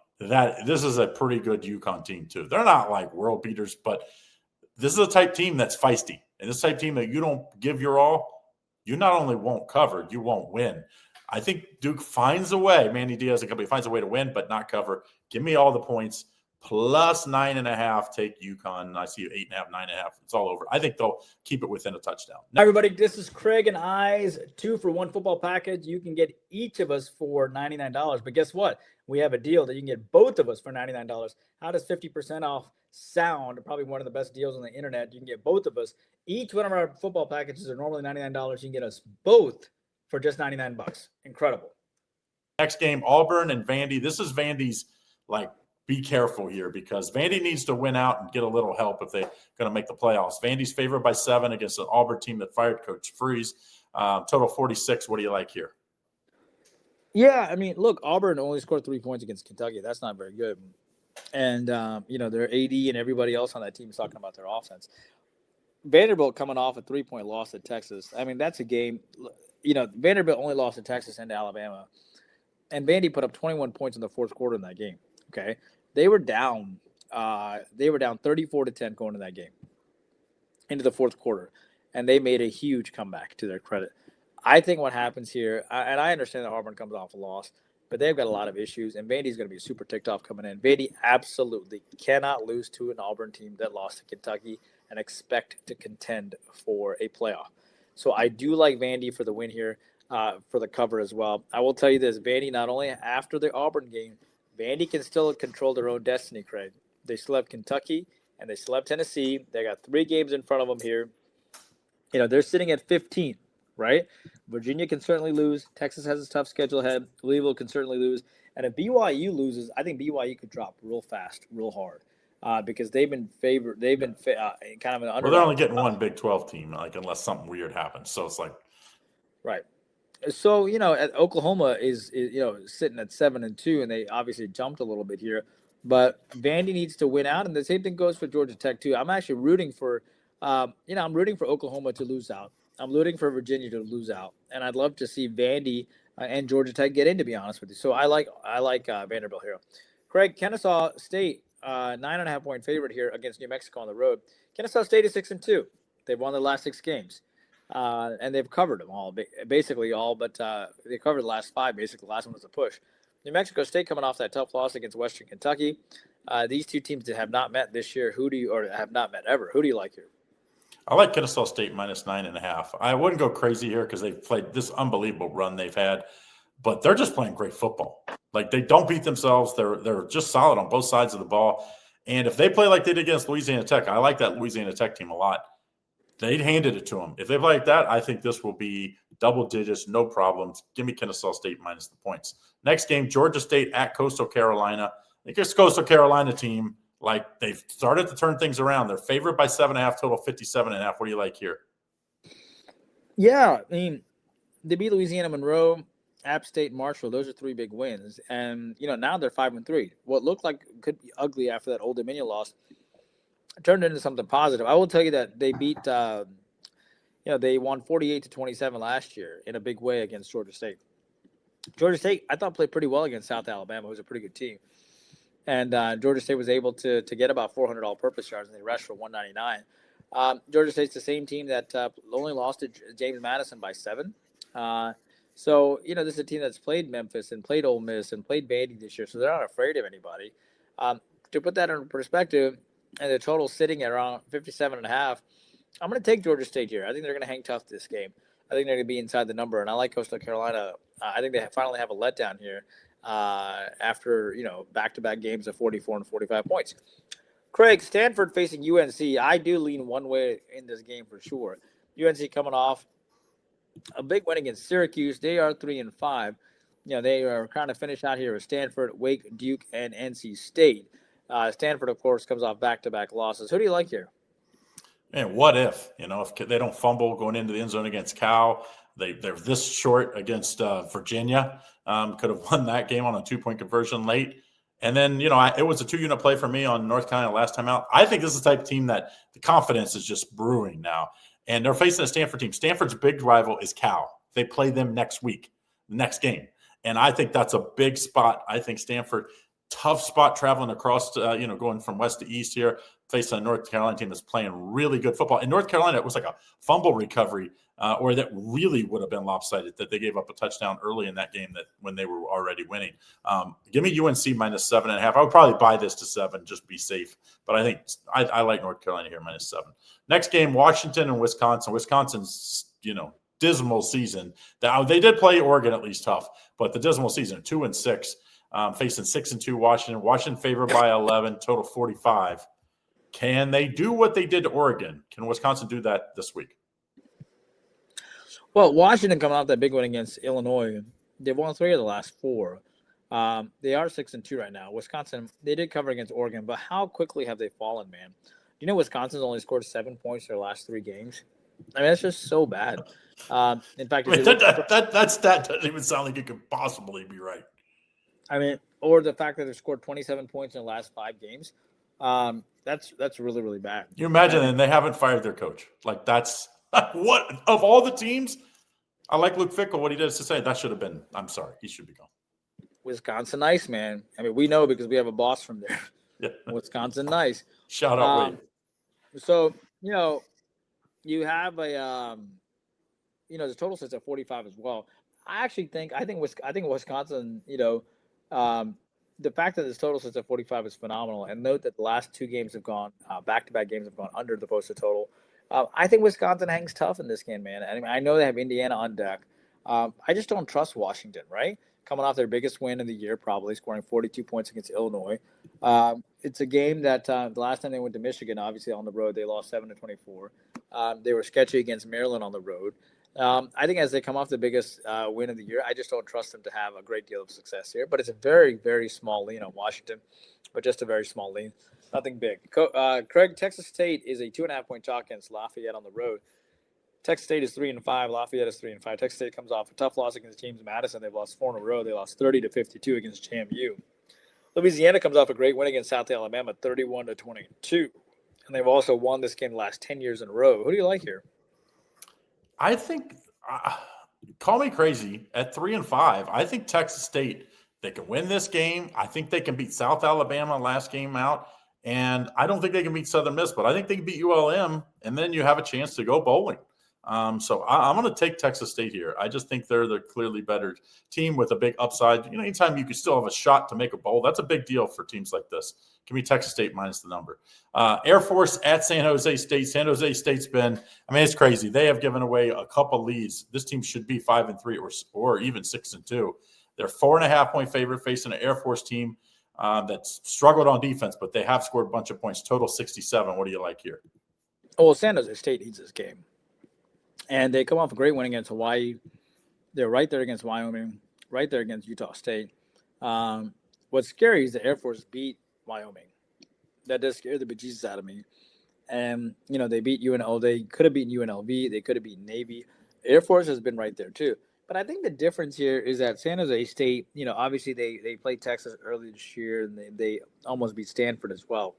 Speaker 1: This is a pretty good UConn team too. They're not like world beaters, but this is a type team that's feisty. And this type team that you don't give your all, you not only won't cover, you won't win. I think Duke finds a way. Manny Diaz and company finds a way to win, but not cover. Give me all the points. Plus 9.5, take UConn. I see 8.5, 9.5. It's all over. I think they'll keep it within a touchdown.
Speaker 2: Hi, everybody. This is Craig and I's 2-for-1 football package. You can get each of us for $99. But guess what? We have a deal that you can get both of us for $99. How does 50% off sound? Probably one of the best deals on the internet. You can get both of us. Each one of our football packages are normally $99. You can get us both for just $99. Incredible.
Speaker 1: Next game, Auburn and Vandy. This is Vandy's be careful here because Vandy needs to win out and get a little help if they're going to make the playoffs. Vandy's favored by 7 against an Auburn team that fired Coach Freeze. Total 46. What do you like here?
Speaker 2: Yeah, I mean, look, Auburn only scored 3 points against Kentucky. That's not very good. And, their AD and everybody else on that team is talking about their offense. Vanderbilt coming off a 3-point loss at Texas. I mean, that's a game. Vanderbilt only lost to Texas and to Alabama. And Vandy put up 21 points in the fourth quarter in that game. Okay. They were down 34-10 going into that game, into the fourth quarter, and they made a huge comeback to their credit. I think what happens here, and I understand that Auburn comes off a loss, but they've got a lot of issues, and Vandy's going to be super ticked off coming in. Vandy absolutely cannot lose to an Auburn team that lost to Kentucky and expect to contend for a playoff. So I do like Vandy for the win here, for the cover as well. I will tell you this, Vandy, not only after the Auburn game, Vandy can still control their own destiny, Craig. They still have Kentucky and they still have Tennessee. They got 3 games in front of them here. They're sitting at 15, right? Virginia can certainly lose. Texas has a tough schedule ahead. Louisville can certainly lose. And if BYU loses, I think BYU could drop real fast, real hard, because they've been favored. They've been kind of an underdog.
Speaker 1: Well, they're only getting one Big 12 team, unless something weird happens. So it's
Speaker 2: right. So, Oklahoma is sitting at 7-2, and they obviously jumped a little bit here. But Vandy needs to win out, and the same thing goes for Georgia Tech too. I'm actually rooting for, I'm rooting for Oklahoma to lose out. I'm rooting for Virginia to lose out, and I'd love to see Vandy and Georgia Tech get in. To be honest with you, so I like Vanderbilt here. Craig, Kennesaw State 9.5-point favorite here against New Mexico on the road. Kennesaw State is 6-2. They've won their last 6 games. And they've covered them all, basically all, but they covered the last 5. Basically, the last one was a push. New Mexico State coming off that tough loss against Western Kentucky. These two teams that have not met this year, or have not met ever. Who do you like here?
Speaker 1: I like Kennesaw State minus 9.5. I wouldn't go crazy here because they've played this unbelievable run they've had, but they're just playing great football. They don't beat themselves. They're just solid on both sides of the ball. And if they play like they did against Louisiana Tech, I like that Louisiana Tech team a lot. They'd handed it to them. If they play like that, I think this will be double digits, no problems. Give me Kennesaw State minus the points. Next game, Georgia State at Coastal Carolina. I think this Coastal Carolina team, they've started to turn things around. They're favored by 7.5, total 57.5. What do you like here?
Speaker 2: Yeah, I mean, they beat Louisiana Monroe. App State, Marshall, those are 3 big wins. And, now they're 5-3. What looked like could be ugly after that Old Dominion loss turned into something positive. I will tell you that they beat, they won 48-27 last year in a big way against Georgia State. Georgia State, I thought, played pretty well against South Alabama, who was a pretty good team. And Georgia State was able to get about 400 all-purpose yards, and they rushed for 199. Georgia State's the same team that only lost to James Madison by 7. So, this is a team that's played Memphis and played Ole Miss and played Vandy this year, so they're not afraid of anybody. To put that in perspective, and the total sitting at around 57.5, I'm going to take Georgia State here. I think they're going to hang tough this game. I think they're going to be inside the number, and I like Coastal Carolina. I think they finally have a letdown here after, back-to-back games of 44 and 45 points. Craig, Stanford facing UNC. I do lean one way in this game for sure. UNC coming off a big win against Syracuse. They are 3-5. They are kind of finished out here with Stanford, Wake, Duke, and NC State. Stanford, of course, comes off back-to-back losses. Who do you like here?
Speaker 1: Man, what if they don't fumble going into the end zone against Cal? They're this short against Virginia. Could have won that game on a 2-point conversion late. And then, it was a 2-unit play for me on North Carolina last time out. I think this is the type of team that the confidence is just brewing now. And they're facing a Stanford team. Stanford's big rival is Cal. They play them next week, next game. And I think that's a big spot. I think Stanford, tough spot traveling across, going from west to east here, facing a North Carolina team that's playing really good football. In North Carolina, it was like a fumble recovery, or that really would have been lopsided, that they gave up a touchdown early in that game that when they were already winning. Give me UNC -7.5. I would probably buy this to 7, just be safe. But I think I like North Carolina here -7. Next game, Washington and Wisconsin. Wisconsin's, dismal season. They did play Oregon at least tough, but the dismal season, 2-6, facing 6-2 Washington. Washington favored by 11, total 45. Can they do what they did to Oregon? Can Wisconsin do that this week?
Speaker 2: Well, Washington coming off that big win against Illinois. They've won 3 of the last 4. They are 6-2 right now. Wisconsin, they did cover against Oregon, but how quickly have they fallen, man? Wisconsin's only scored 7 points their last 3 games. I mean, that's just so bad. In fact,
Speaker 1: that stat doesn't even sound like it could possibly be right.
Speaker 2: I mean, or the fact that they've scored 27 points in the last 5 games. That's really, really bad.
Speaker 1: You imagine, and they haven't fired their coach. Like, that's what of all the teams. I like Luke Fickell, what he does to say that should have been. I'm sorry, he should be gone.
Speaker 2: Wisconsin nice, man. I mean, we know because we have a boss from there.
Speaker 1: Yeah.
Speaker 2: Wisconsin nice.
Speaker 1: Shout out Wade.
Speaker 2: So you have a the total sits at 45 as well. I think Wisconsin, the fact that this total sits at 45 is phenomenal. And note that the last 2 games have gone back-to-back games have gone under the posted total. I think Wisconsin hangs tough in this game, man. I mean, I know they have Indiana on deck. I just don't trust Washington, right? Coming off their biggest win of the year, probably scoring 42 points against Illinois. It's a game that the last time they went to Michigan, obviously on the road, they lost 7-24. They were sketchy against Maryland on the road. I think as they come off the biggest win of the year, I just don't trust them to have a great deal of success here. But it's a very, very small lean on Washington, but just a very small lean. Nothing big. Craig, Texas State is a 2.5-point chalk against Lafayette on the road. Texas State is 3-5. Lafayette is 3-5. Texas State comes off a tough loss against James Madison. They've lost 4 in a row. They lost 30-52 against JMU. Louisiana comes off a great win against South Alabama, 31-22. And they've also won this game the last 10 years in a row. Who do you like here?
Speaker 1: I think, call me crazy, at 3-5, I think Texas State, they can win this game. I think they can beat South Alabama last game out. And I don't think they can beat Southern Miss, but I think they can beat ULM, and then you have a chance to go bowling. So I'm going to take Texas State here. I just think they're the clearly better team with a big upside. Anytime you can still have a shot to make a bowl, that's a big deal for teams like this. Give me Texas State minus the number. Air Force at San Jose State. San Jose State's been, it's crazy. They have given away a couple leads. This team should be 5-3 or even 6-2. They're 4.5-point favorite facing an Air Force team that's struggled on defense, but they have scored a bunch of points. Total 67. What do you like here?
Speaker 2: Well, San Jose State needs this game. And they come off a great win against Hawaii. They're right there against Wyoming, right there against Utah State. What's scary is the Air Force beat Wyoming. That does scare the bejesus out of me. And, they beat UNLV. They could have beaten UNLV. They could have beaten Navy. Air Force has been right there, too. But I think the difference here is that San Jose State, obviously they played Texas early this year and they almost beat Stanford as well.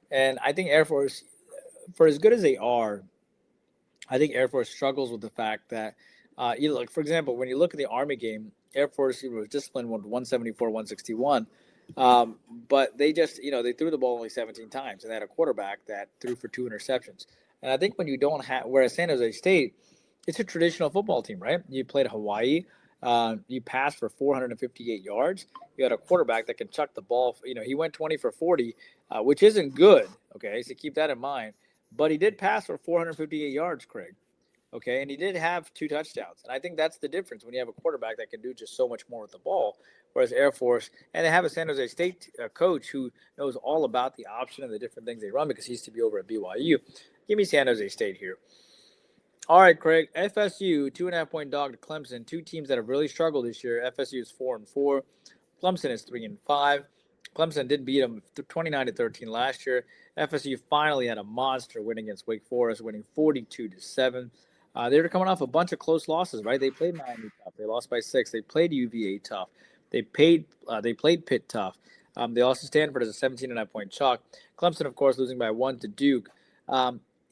Speaker 2: And I think Air Force, for as good as they are, I think Air Force struggles with the fact that, like for example, when you look at the Army game, Air Force was disciplined with 174, 161. But they just, they threw the ball only 17 times and they had a quarterback that threw for 2 interceptions. And I think when you don't have, whereas San Jose State, it's a traditional football team, right? You played Hawai'i. You passed for 458 yards. You had a quarterback that can chuck the ball. He went 20 for 40, which isn't good. Okay, so keep that in mind. But he did pass for 458 yards, Craig. Okay, and he did have 2 touchdowns. And I think that's the difference when you have a quarterback that can do just so much more with the ball. Whereas Air Force, and they have a San Jose State coach who knows all about the option and the different things they run because he used to be over at BYU. Give me San Jose State here. All right, Craig. FSU, 2.5-point dog to Clemson. 2 teams that have really struggled this year. FSU is 4-4. Clemson is 3-5. Clemson did beat them 29-13 last year. FSU finally had a monster win against Wake Forest, winning 42-7. They were coming off a bunch of close losses, right? They played Miami tough. They lost by 6. They played UVA tough. They played Pitt tough. They lost to Stanford as a 17.5-point chalk. Clemson, of course, losing by 1 to Duke.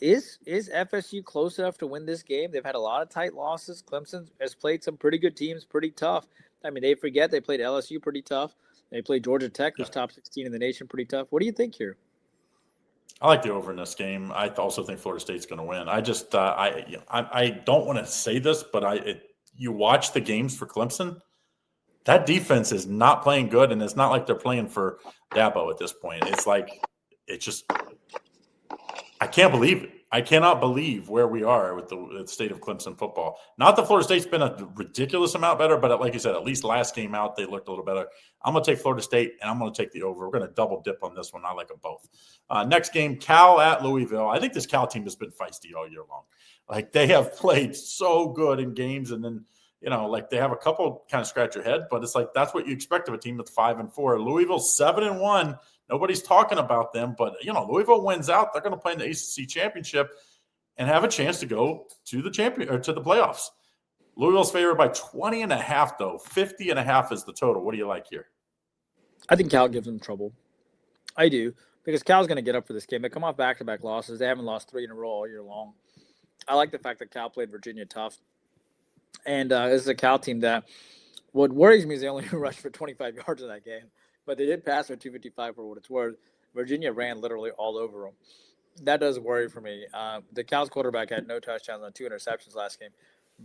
Speaker 2: Is FSU close enough to win this game? They've had a lot of tight losses. Clemson has played some pretty good teams, pretty tough. I mean, they played LSU pretty tough. They played Georgia Tech, who's top 16 in the nation, pretty tough. What do you think here?
Speaker 1: I like the over in this game. I also think Florida State's going to win. I just I don't want to say this, but you watch the games for Clemson. That defense is not playing good, and it's not like they're playing for Dabo at this point. It's like I can't believe it. I cannot believe where we are with the state of Clemson football. Not that Florida State's been a ridiculous amount better, but like you said, at least last game out, they looked a little better. I'm going to take Florida State, and I'm going to take the over. We're going to double dip on this one. I like them both. Next game, Cal at Louisville. I think this Cal team has been feisty all year long. Like, they have played so good in games, and then, like they have a couple kind of scratch your head, but it's like that's what you expect of a team that's 5-4. Louisville's 7-1. Nobody's talking about them, but Louisville wins out. They're going to play in the ACC championship and have a chance to go to the to the playoffs. Louisville's favored by 20.5, though. 50.5 is the total. What do you like here?
Speaker 2: I think Cal gives them trouble. I do, because Cal's going to get up for this game. They come off back-to-back losses. They haven't lost 3 in a row all year long. I like the fact that Cal played Virginia tough. And this is a Cal team that what worries me is they only rushed for 25 yards in that game. But they did pass for 255 for what it's worth. Virginia ran literally all over them. That does worry for me. The Cal's quarterback had no touchdowns on 2 interceptions last game.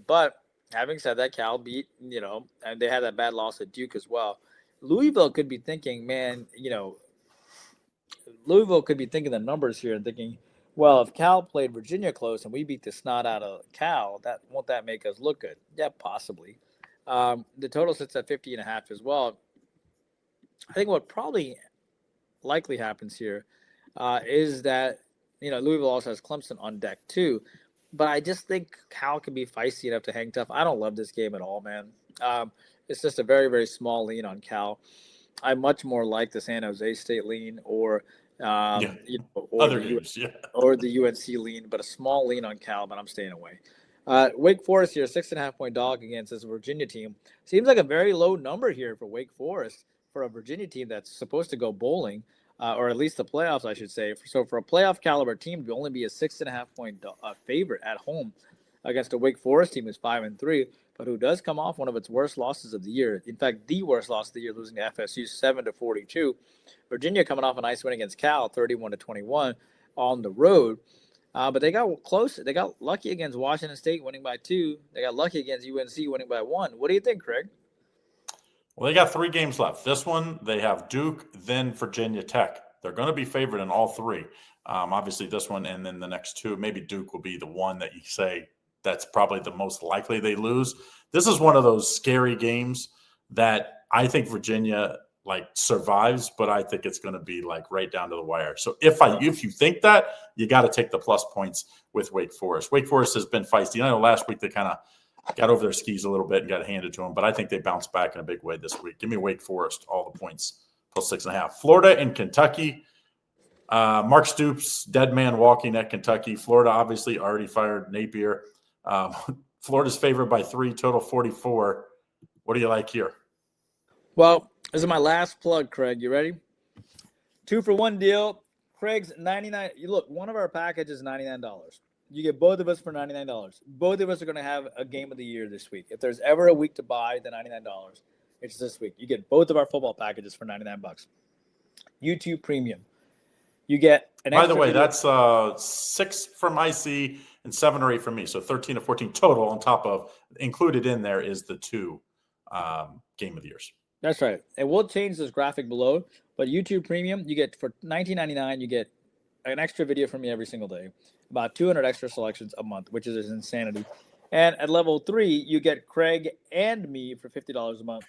Speaker 2: But having said that, Cal beat, and they had that bad loss at Duke as well. Louisville could be thinking, Louisville could be thinking the numbers here and thinking, well, if Cal played Virginia close and we beat the snot out of Cal, won't that make us look good? Yeah, possibly. The total sits at 50.5 as well. I think what probably likely happens here is that, Louisville also has Clemson on deck too. But I just think Cal can be feisty enough to hang tough. I don't love this game at all, man. It's just a very, very small lean on Cal. I much more like the San Jose State lean or the UNC lean, but a small lean on Cal, but I'm staying away. Wake Forest here, 6.5-point dog against this Virginia team. Seems like a very low number here for Wake Forest for a Virginia team that's supposed to go bowling, or at least the playoffs, I should say. So for a playoff caliber team to only be a 6.5-point favorite at home against a Wake Forest team who's 5-3, but who does come off one of its worst losses of the year. In fact, the worst loss of the year, losing to FSU 7-42. Virginia coming off a nice win against Cal, 31-21 on the road. But they got close. They got lucky against Washington State, winning by 2. They got lucky against UNC, winning by 1. What do you think, Craig?
Speaker 1: Well, they got 3 games left. This one, they have Duke, then Virginia Tech. They're going to be favored in all 3. Obviously, this one and then the next 2. Maybe Duke will be the one that you say that's probably the most likely they lose. This is one of those scary games that I think Virginia survives, but I think it's going to be right down to the wire. So if you think that, you got to take the plus points with Wake Forest. Wake Forest has been feisty. I know last week they kind of got over their skis a little bit and got handed to them, but I think they bounced back in a big way this week. Give me Wake Forest, all the points, plus 6.5. Florida and Kentucky. Mark Stoops, dead man walking at Kentucky. Florida obviously already fired Napier. Florida's favored by 3, total 44. What do you like here?
Speaker 2: Well, this is my last plug, Craig. You ready? 2-for-1 deal. Craig's $99. Look, one of our packages is $99. You get both of us for $99. Both of us are going to have a game of the year this week. If there's ever a week to buy the $99, it's this week. You get both of our football packages for $99. YouTube Premium. You get an
Speaker 1: By the
Speaker 2: extra
Speaker 1: way,
Speaker 2: video.
Speaker 1: that's 6 from IC and 7 or 8 from me. So 13 to 14 total on top of, included in there is the 2 game of the years.
Speaker 2: That's right. And we'll change this graphic below. But YouTube Premium, you get for $19.99, you get an extra video from me every single day. About 200 extra selections a month, which is insanity. And at level 3, you get Craig and me for $50 a month.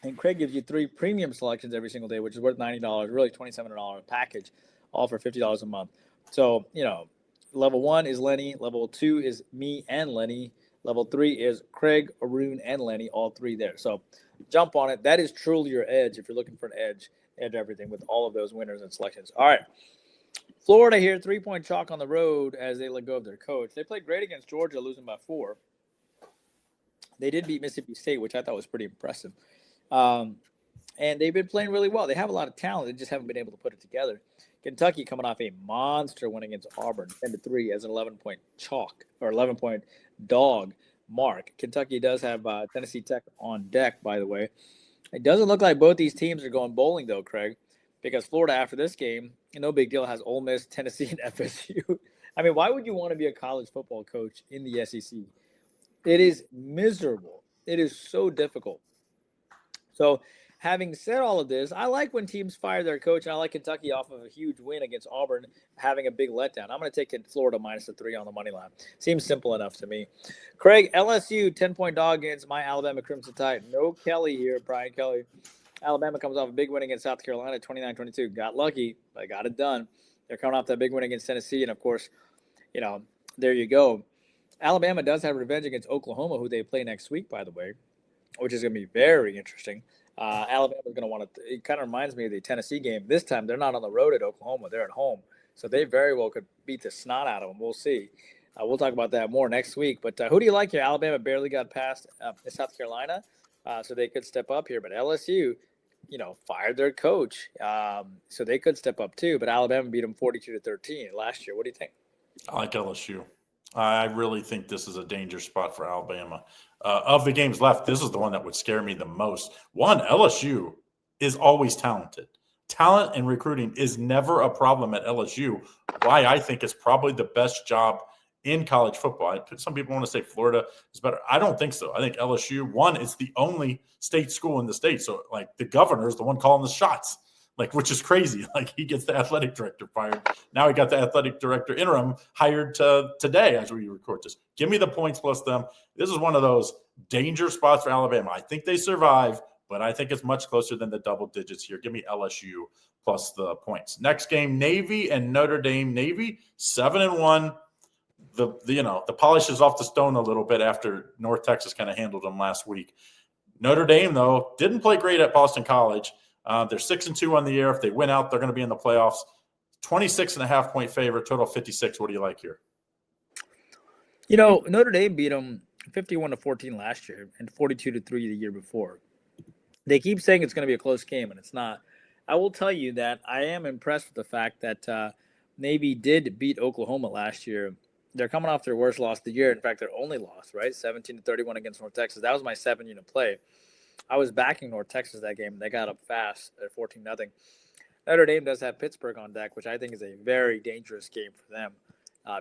Speaker 2: And Craig gives you 3 premium selections every single day, which is worth $90, really $27 package, all for $50 a month. So, level 1 is Lenny. Level 2 is me and Lenny. Level 3 is Craig, Arun, and Lenny, all 3 there. So jump on it. That is truly your edge if you're looking for an edge and everything with all of those winners and selections. All right. Florida here, 3-point chalk on the road as they let go of their coach. They played great against Georgia, losing by 4. They did beat Mississippi State, which I thought was pretty impressive. And they've been playing really well. They have a lot of talent. They just haven't been able to put it together. Kentucky coming off a monster win against Auburn, 10-3 as an 11-point chalk or 11-point dog mark. Kentucky does have Tennessee Tech on deck, by the way. It doesn't look like both these teams are going bowling, though, Craig, because Florida, after this game, no big deal, has Ole Miss, Tennessee, and FSU. I mean, why would you want to be a college football coach in the SEC? It is miserable. It is so difficult. So, having said all of this, I like when teams fire their coach, and I like Kentucky off of a huge win against Auburn having a big letdown. I'm going to take Florida minus the 3 on the money line. Seems simple enough to me. Craig, LSU, 10-point dog against my Alabama Crimson Tide. No Kelly here, Brian Kelly. Alabama comes off a big win against South Carolina, 29-22. Got lucky, but got it done. They're coming off that big win against Tennessee, and, of course, there you go. Alabama does have revenge against Oklahoma, who they play next week, by the way, which is going to be very interesting. Alabama's going to want to – it kind of reminds me of the Tennessee game. This time, they're not on the road at Oklahoma. They're at home. So they very well could beat the snot out of them. We'll see. We'll talk about that more next week. But who do you like here? Alabama barely got past South Carolina, so they could step up here. But LSU, fired their coach, so they could step up too. But Alabama beat them 42-13 last year. What do you think?
Speaker 1: I like LSU. I really think this is a danger spot for Alabama. Of the games left, this is the one that would scare me the most. One, LSU is always talented. Talent and recruiting is never a problem at LSU. Why I think it's probably the best job in college football. Some people want to say Florida is better. I don't think so. I think LSU, one, it's the only state school in the state. So, the governor is the one calling the shots. Which is crazy. He gets the athletic director fired. Now he got the athletic director interim hired today as we record this. Give me the points plus them. This is one of those danger spots for Alabama. I think they survive, but I think it's much closer than the double digits here. Give me LSU plus the points. Next game, Navy and Notre Dame. Navy 7-1. The polish is off the stone a little bit after North Texas kind of handled them last week. Notre Dame, though, didn't play great at Boston College. They're 6-2 on the year. If they win out, they're going to be in the playoffs. 26.5-point favorite, total 56. What do you like here?
Speaker 2: Notre Dame beat them 51-14 last year and 42-3 the year before. They keep saying it's going to be a close game, and it's not. I will tell you that I am impressed with the fact that Navy did beat Oklahoma last year. They're coming off their worst loss of the year. In fact, their only loss, right? 17-31 against North Texas. That was my 7-unit play. I was backing North Texas that game, and they got up fast at 14-0. Notre Dame does have Pittsburgh on deck, which I think is a very dangerous game for them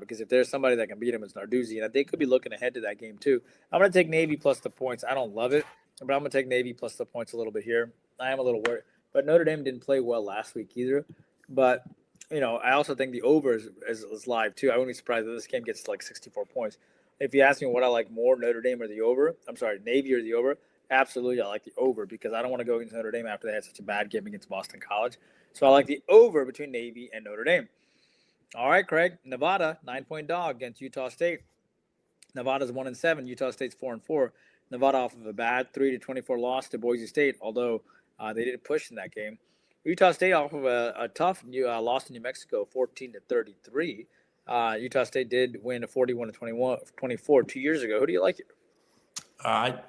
Speaker 2: because if there's somebody that can beat them, it's Narduzzi, and they could be looking ahead to that game too. I'm going to take Navy plus the points. I don't love it, but I'm going to take Navy plus the points a little bit here. I am a little worried. But Notre Dame didn't play well last week either. But, I also think the over is live too. I wouldn't be surprised if this game gets 64 points. If you ask me what I like more, Notre Dame or the over, Navy or the over, absolutely, I like the over because I don't want to go against Notre Dame after they had such a bad game against Boston College. So I like the over between Navy and Notre Dame. All right, Craig. Nevada, 9-point dog against Utah State. Nevada's 1-7. Utah State's 4-4. Nevada off of a bad 3-24 loss to Boise State, although they didn't push in that game. Utah State off of a tough loss to New Mexico, 14-33. Utah State did win a 41-24 2 years ago. Who do you like here?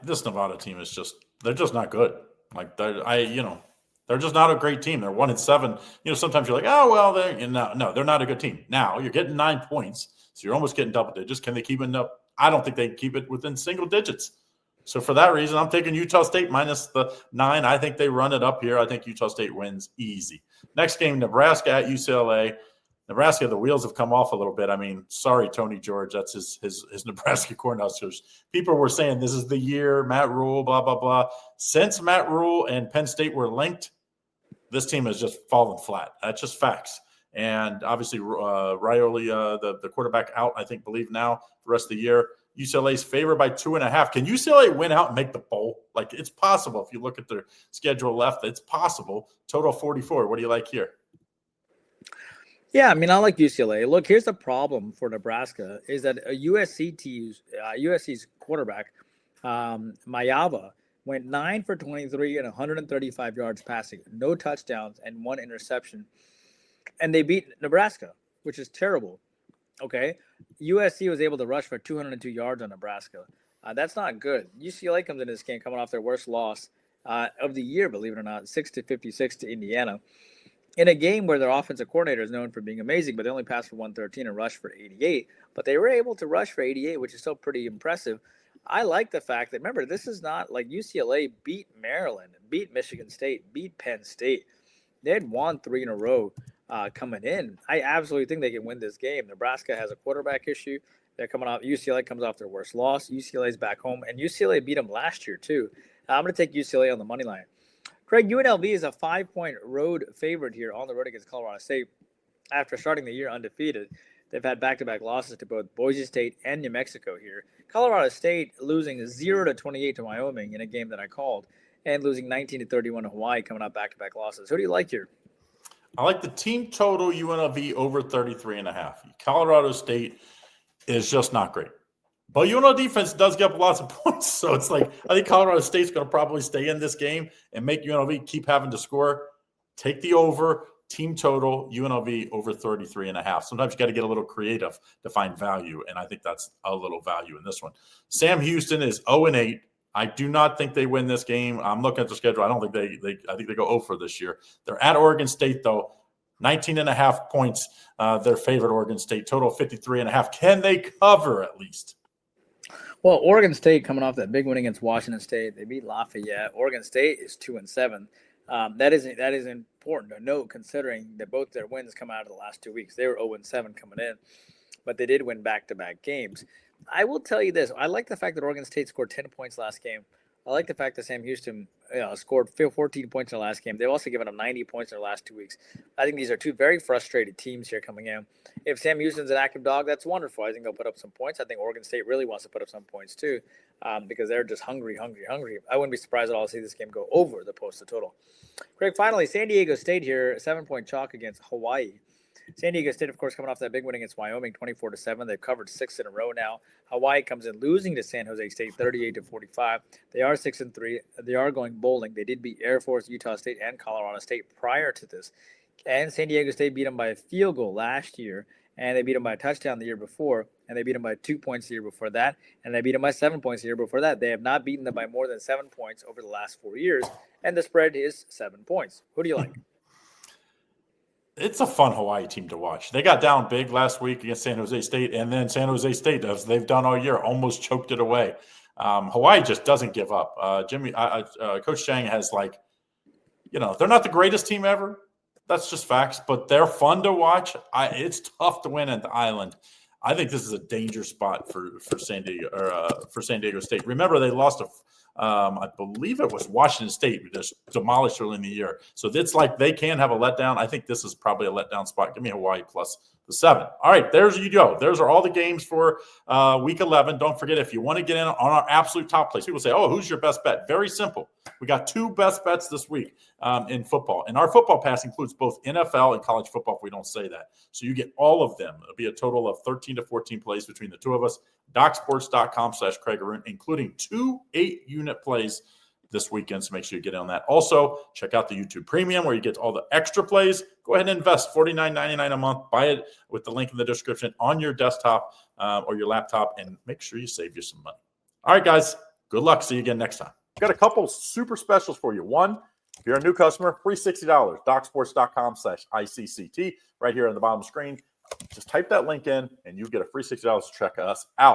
Speaker 1: This Nevada team is they're just not good. Like they're just not a great team. They're 1-7. Sometimes you're like, oh well, they're not a good team. Now you're getting 9 points, so you're almost getting double digits. Can they keep it up? I don't think they can keep it within single digits. So for that reason, I'm taking Utah State minus the 9. I think they run it up here. I think Utah State wins easy. Next game, Nebraska at UCLA. Nebraska, the wheels have come off a little bit. I mean, sorry, Tony George. That's his Nebraska Cornhuskers. People were saying this is the year, Matt Rule, blah, blah, blah. Since Matt Rule and Penn State were linked, this team has just fallen flat. That's just facts. And obviously, Rioli, the quarterback out, believe now the rest of the year. UCLA's favored by 2.5. Can UCLA win out and make the bowl? Like, it's possible. If you look at their schedule left, it's possible. Total 44. What do you like here?
Speaker 2: Yeah, I mean, I like UCLA. Look, here's the problem for Nebraska is that USC's quarterback, Mayava, went 9 for 23 and 135 yards passing, no touchdowns and 1 interception. And they beat Nebraska, which is terrible. Okay. USC was able to rush for 202 yards on Nebraska. That's not good. UCLA comes into this game coming off their worst loss of the year, believe it or not, 60-56 to Indiana. In a game where their offensive coordinator is known for being amazing, but they only passed for 113 and rushed for 88. But they were able to rush for 88, which is still pretty impressive. I like the fact that, remember, this is not like UCLA beat Maryland, beat Michigan State, beat Penn State. They had won 3 in a row coming in. I absolutely think they can win this game. Nebraska has a quarterback issue. They're coming off. UCLA comes off their worst loss. UCLA's back home, and UCLA beat them last year too. I'm going to take UCLA on the money line. Craig, UNLV is a 5-point road favorite here on the road against Colorado State. After starting the year undefeated, they've had back-to-back losses to both Boise State and New Mexico here. Colorado State losing 0-28 to Wyoming in a game that I called, and losing 19-31 to Hawai'i, coming out back-to-back losses. Who do you like here?
Speaker 1: I like the team total UNLV over 33.5. Colorado State is just not great. But UNLV defense does give up lots of points. So it's like, I think Colorado State's going to probably stay in this game and make UNLV keep having to score. Take the over, team total, UNLV over 33.5. Sometimes you got to get a little creative to find value, and I think that's a little value in this one. Sam Houston is 0-8. I do not think they win this game. I'm looking at the schedule. I don't think I think they go 0 for this year. They're at Oregon State, though. 19.5 points, their favorite Oregon State. Total 53.5. Can they cover at least?
Speaker 2: Well, Oregon State coming off that big win against Washington State. They beat Lafayette. Oregon State is 2-7. That is important to note, considering that both their wins come out of the last 2 weeks. They were 0-7 coming in, but they did win back-to-back games. I will tell you this. I like the fact that Oregon State scored 10 points last game. I like the fact that Sam Houston scored 14 points in the last game. They've also given up 90 points in their last 2 weeks. I think these are two very frustrated teams here coming in. If Sam Houston's an active dog, that's wonderful. I think they'll put up some points. I think Oregon State really wants to put up some points too, because they're just hungry. I wouldn't be surprised at all to see this game go over the posted total. Craig, finally, San Diego State here, 7-point chalk against Hawai'i. San Diego State, of course, coming off that big win against Wyoming, 24-7. They've covered 6 in a row now. Hawai'i comes in losing to San Jose State, 38-45. They are 6-3. They are going bowling. They did beat Air Force, Utah State, and Colorado State prior to this. And San Diego State beat them by a field goal last year, and they beat them by a touchdown the year before, and they beat them by 2 points the year before that, and they beat them by 7 points the year before that. They have not beaten them by more than 7 points over the last 4 years, and the spread is 7 points. Who do you like?
Speaker 1: It's a fun Hawai'i team to watch. They got down big last week against San Jose State, and then San Jose State, as they've done all year, almost choked it away. Hawai'i just doesn't give up. Coach Chang has they're not the greatest team ever. That's just facts, but they're fun to watch. It's tough to win at the Island. I think this is a danger spot for San Diego State. Remember, they lost I believe it was Washington State, just demolished early in the year. So it's like they can have a letdown. I think this is probably a letdown spot. Give me Hawai'i plus the 7. All right, there's you go. Those are all the games for Week 11. Don't forget, if you want to get in on our absolute top plays, people say, oh, who's your best bet? Very simple. We got 2 best bets this week in football. And our football pass includes both NFL and college football, if we don't say that. So you get all of them. It'll be a total of 13 to 14 plays between the two of us. DocSports.com/Craig Arun, including 2 8-unit plays this weekend, so make sure you get in on that. Also, check out the YouTube Premium where you get all the extra plays. Go ahead and invest $49.99 a month. Buy it with the link in the description on your desktop or your laptop, and make sure you save you some money. All right, guys, good luck. See you again next time. Got a couple super specials for you. One, if you're a new customer, free $60, docsports.com/ICCT right here on the bottom of the screen. Just type that link in, and you get a free $60 to check us out.